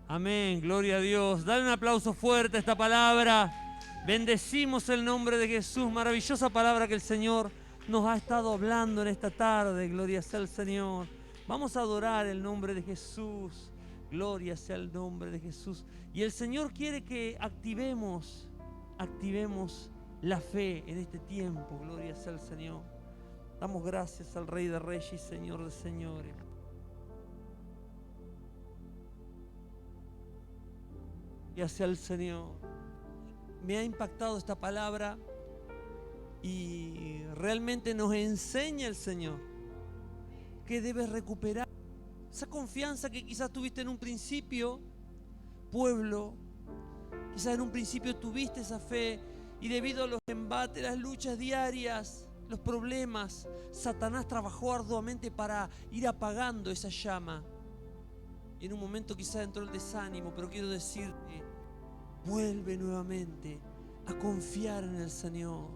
Amén, gloria a Dios. Dale un aplauso fuerte a esta palabra. Bendecimos el nombre de Jesús. Maravillosa palabra que el Señor nos ha estado hablando en esta tarde. Gloria sea al Señor. Vamos a adorar el nombre de Jesús. Gloria sea el nombre de Jesús. Y el Señor quiere que activemos la fe en este tiempo. Gloria sea al Señor. Damos gracias al Rey de Reyes y Señor de Señores. Gloria sea el Señor. Me ha impactado esta palabra y realmente nos enseña el Señor que debes recuperar esa confianza que quizás tuviste en un principio, pueblo. Quizás en un principio tuviste esa fe y debido a los embates, las luchas diarias, los problemas, Satanás trabajó arduamente para ir apagando esa llama. Y en un momento quizás entró el desánimo, pero quiero decirte, vuelve nuevamente a confiar en el Señor.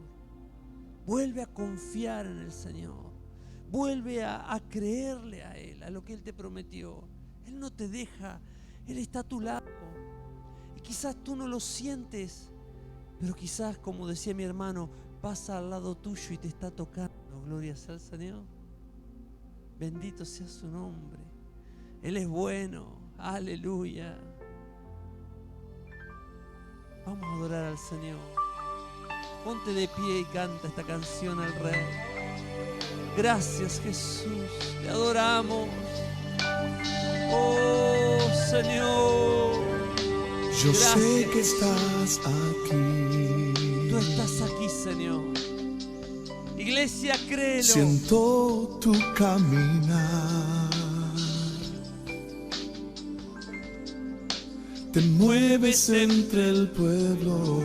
Vuelve a confiar en el Señor. Vuelve a creerle a Él, a lo que Él te prometió. Él no te deja, Él está a tu lado. Y quizás tú no lo sientes, pero quizás, como decía mi hermano, pasa al lado tuyo y te está tocando. Gloria sea al Señor. Bendito sea su nombre. Él es bueno. Aleluya. Vamos a adorar al Señor. Ponte de pie y canta esta canción al Rey. Gracias, Jesús. Te adoramos. Oh, Señor. Yo Gracias. sé que estás aquí. Tú estás aquí, Señor. Iglesia, créelo. Siento tu caminar. Te mueves entre el pueblo,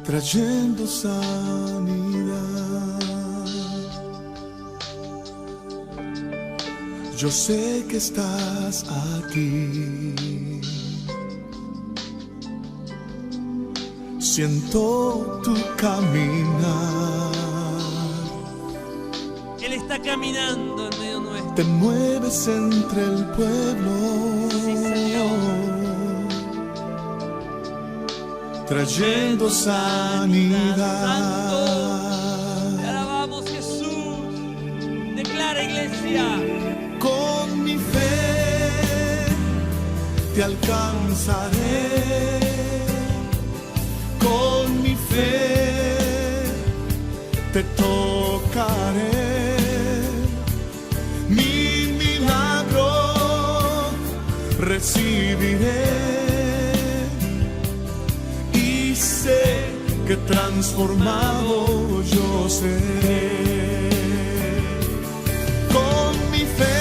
trayendo sanidad. Yo sé que estás aquí. Siento tu caminar. Él está caminando en medio nuestro. Te mueves entre el pueblo. Sí, Señor. Trayendo sanidad. Santo. Te alabamos, Jesús. Declara, iglesia. Con mi fe te alcanzaré. Con mi fe te tocaré. Mi milagro recibiré. Y sé que transformado yo seré. Con mi fe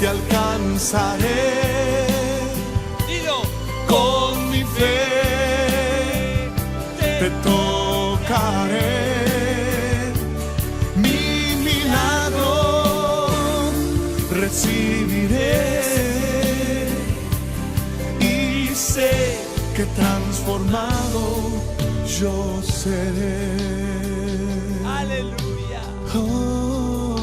te alcanzaré. Dilo. Con mi fe te tocaré. Mi milagro recibiré. Y sé que transformado yo seré. Aleluya. Oh.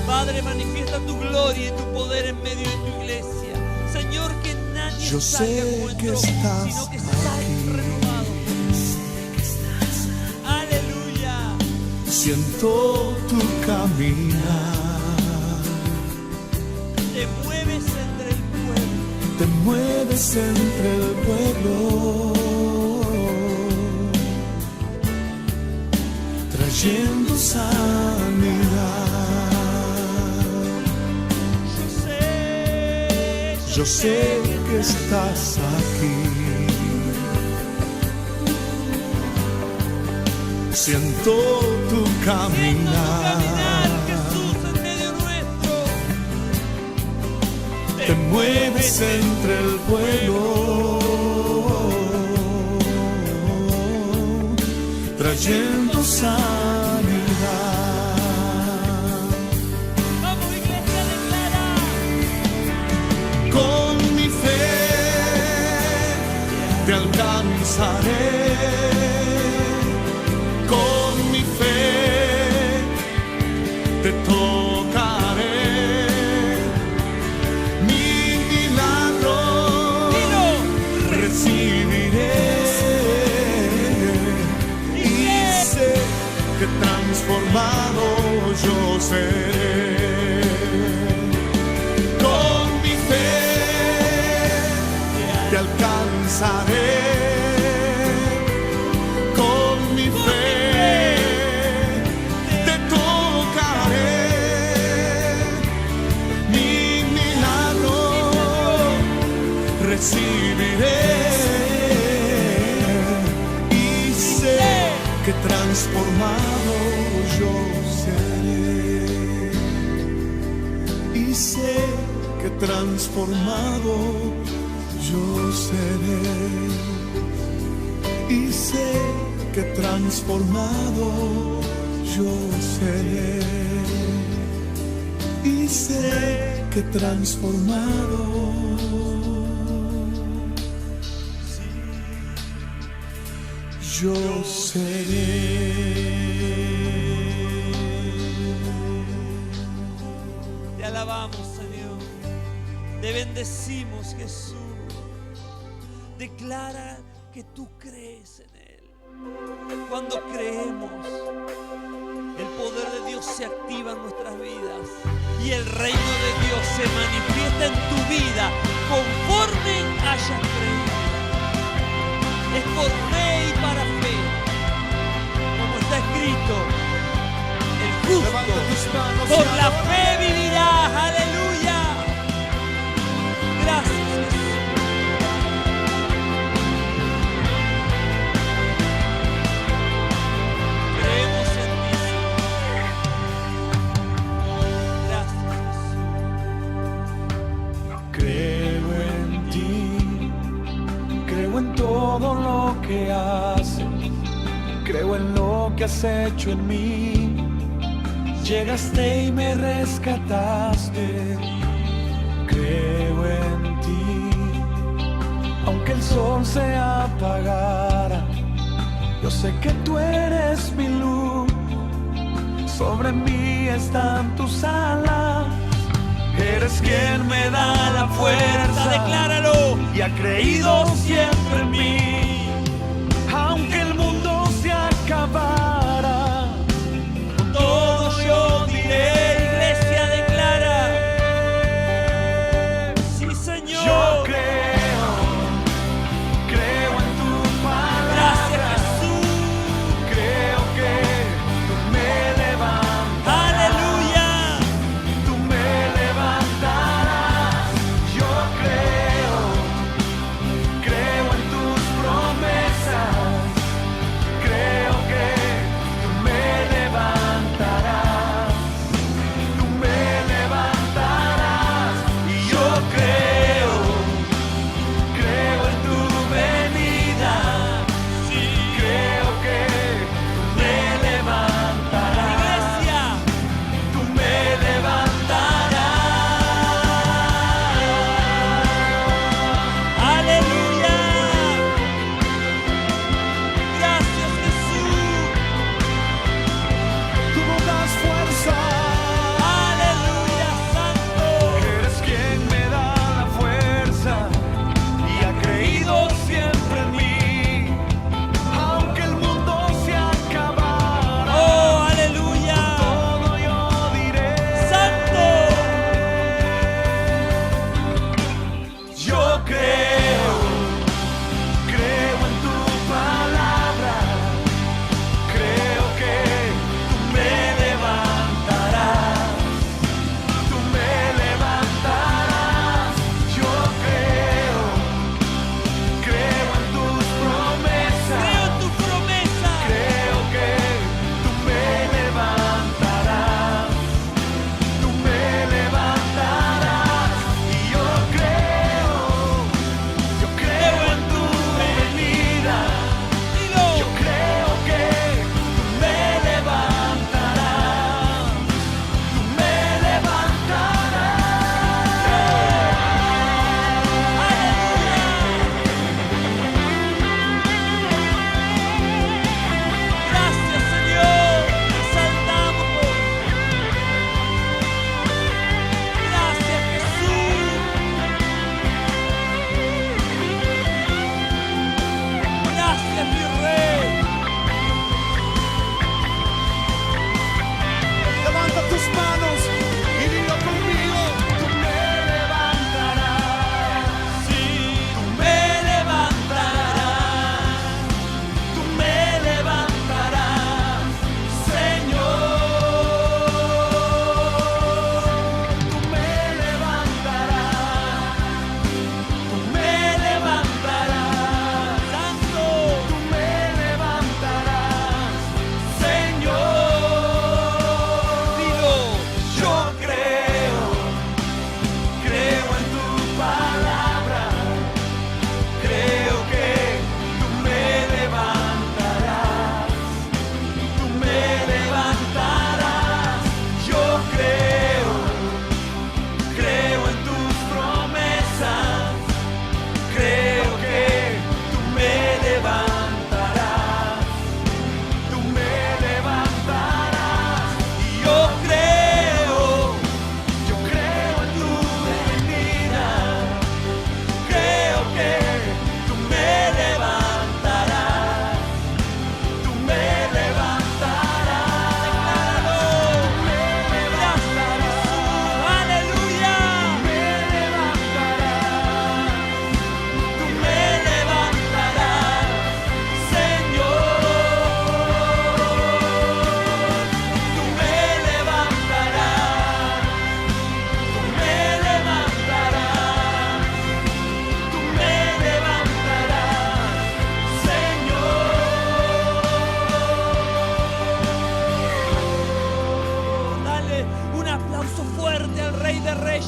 Padre, manifiesta tu gloria y tu poder en medio de tu iglesia. Señor, que nadie Yo salga sé como que entró, estás sino que salga renovado. Aleluya. Siento tu caminar. Te mueves entre el pueblo. Te mueves entre el pueblo, trayendo sanidad. Yo sé que estás aquí. Siento tu caminar. Jesús, en medio nuestro. Te mueves entre el pueblo, trayendo sanidad. Vamos, iglesia, declara. Con mi fe te alcanzaré, con mi fe te tocaré, mi milagro recibiré, y sé que transformado yo seré. Con mi fe te alcanzaré, con mi fe te tocaré, mi milagro recibiré, y sé que transformado yo seré, y sé que transformado yo seré, y sé que transformado yo seré, y sé que transformado yo seré. Te alabamos, Señor. Te bendecimos, Jesús. Declara que tú crees en Él. Cuando creemos, el poder de Dios se activa en nuestras vidas y el reino de Dios se manifiesta en tu vida conforme hayas creído. Es por fe y para fe, como está escrito, el justo por la fe vivirá. Aleluya. Gracias, Jesús. Creemos en ti, Señor. Gracias, Jesús. Creo en ti, creo en todo lo que haces, creo en lo que has hecho en mí. Llegaste y me rescataste. Creo en ti, aunque el sol se apagara, yo sé que tú eres mi luz. Sobre mí están tus alas. Eres quien me da la fuerza, Decláralo. y ha creído siempre en mí. Aunque el mundo se acabara, Todo yo diré. Iglesia, declara. Sí, Señor. yo creo, creo en tu palabra. Gracias, Jesús. Creo que tú me levantas. Aleluya. Tú me levantarás. Yo creo, creo en tus promesas.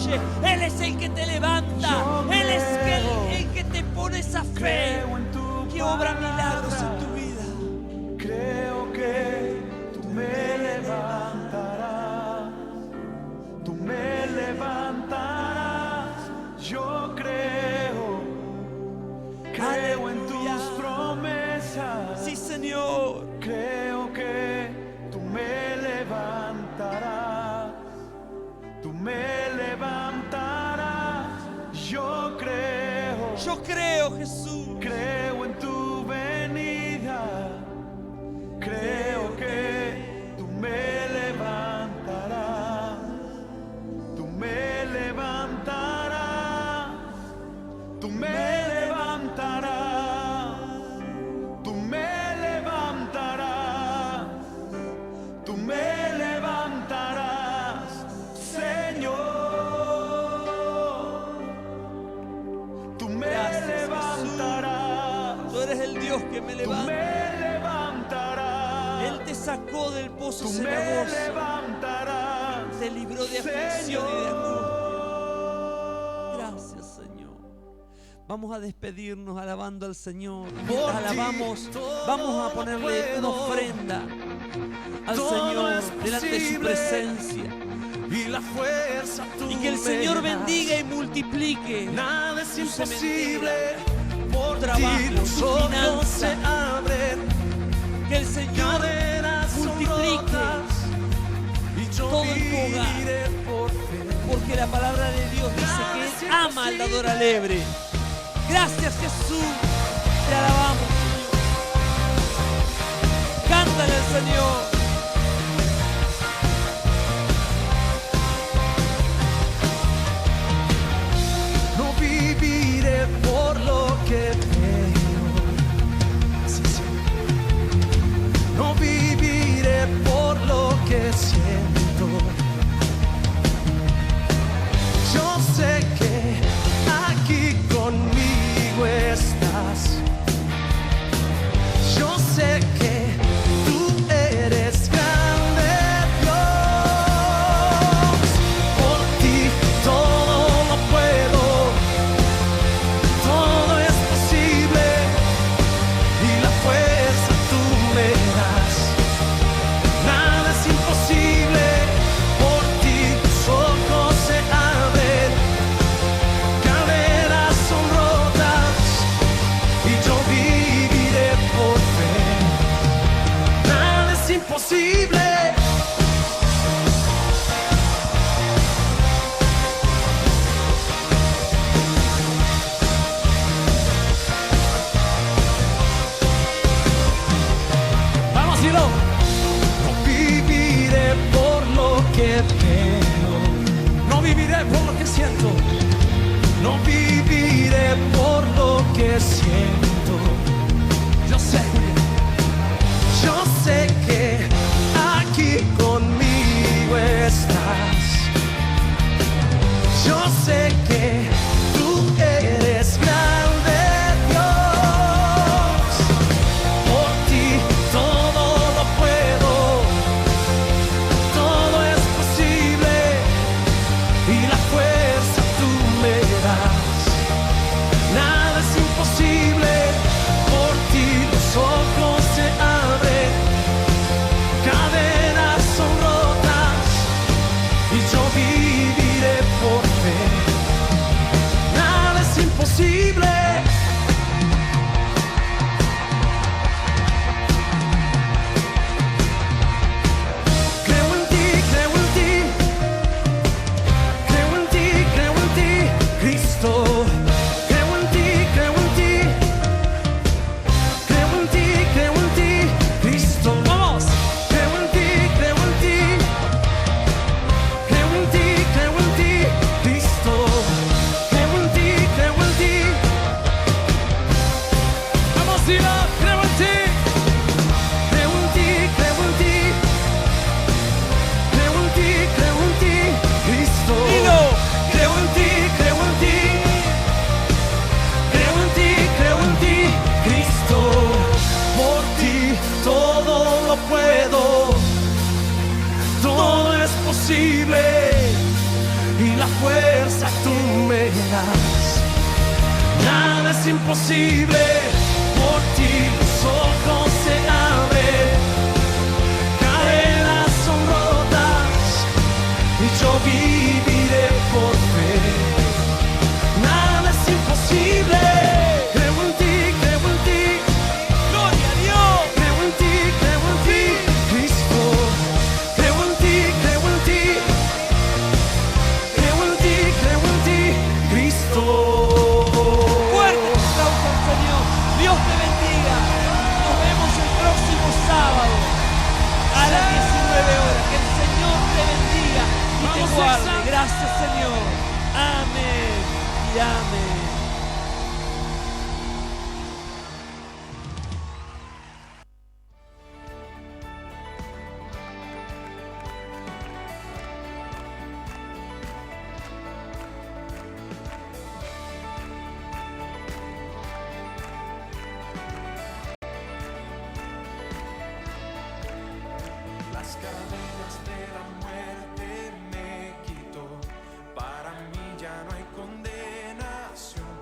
construye, Él es el que te levanta, Él es el que te pone esa fe que obra milagros en tu vida. Creo que tú me levantarás, tú me levantarás. Yo creo en tus Aleluya. promesas. Sí, Señor. Creo que tú me levantarás, tú me levantarás. Yo creo, Jesús. creo en tu venida. Creo que tú me levantarás, tú me levantarás, tú me levantarás, tú me levantarás, tú me levantarás, Señor. Tú me Gracias, levantarás, Tú eres el Dios que me tú levanta. me levantarás. Él te sacó del pozo Tú me cenagoso, levantarás, te libró de aflicción y de angustia. Gracias, Señor. Vamos a despedirnos alabando al Señor. Mientras alabamos, vamos a ponerle una ofrenda al Señor delante de su presencia. y la fuerza tú Y que el me Señor das. bendiga y multiplique Nada es tu imposible, cementera, por trabajo, ti los tu ojos finanza. se abren, que el Señor cadenas son multiplique rotas, y yo todo en tu hogar. viviré por fe. Porque la palabra de Dios dice que Él ama al dador alegre. Gracias, Jesús. Te alabamos, Señor. Cántale al Señor. No viviré por lo que veo. Sí, sí. No viviré por lo que siento. Yo sé que aquí conmigo estás. Yo sé que tú eres grande, Dios. Por ti todo lo puedo, todo es posible, y la fuerza tú me das. Nada es imposible, por ti tus ojos se abren, cadenas son rotas, y yo viviré por fe. Nada es imposible. Vamos, Silo. No viviré por lo que veo, no viviré por lo que siento, no viviré por lo que siento. Yo sé que aquí conmigo estás. Yo sé que tú eres grande, Dios. Por ti todo lo puedo, todo es posible, y la fuerza tú me das. Nada es imposible, rotas. Nada es imposible, por ti los ojos se abren, cadenas son rotas y yo viviré por fe. Nada es imposible, creo en ti, gloria a Dios. Creo en ti, Cristo. Creo en ti, Cristo. Fuerte aplauso al Señor. Dios te bendiga. Nos vemos el próximo sábado a las 19 horas. Que el Señor te bendiga y te guarde. Gracias, Señor. Amén y amén. Las cadenas del amor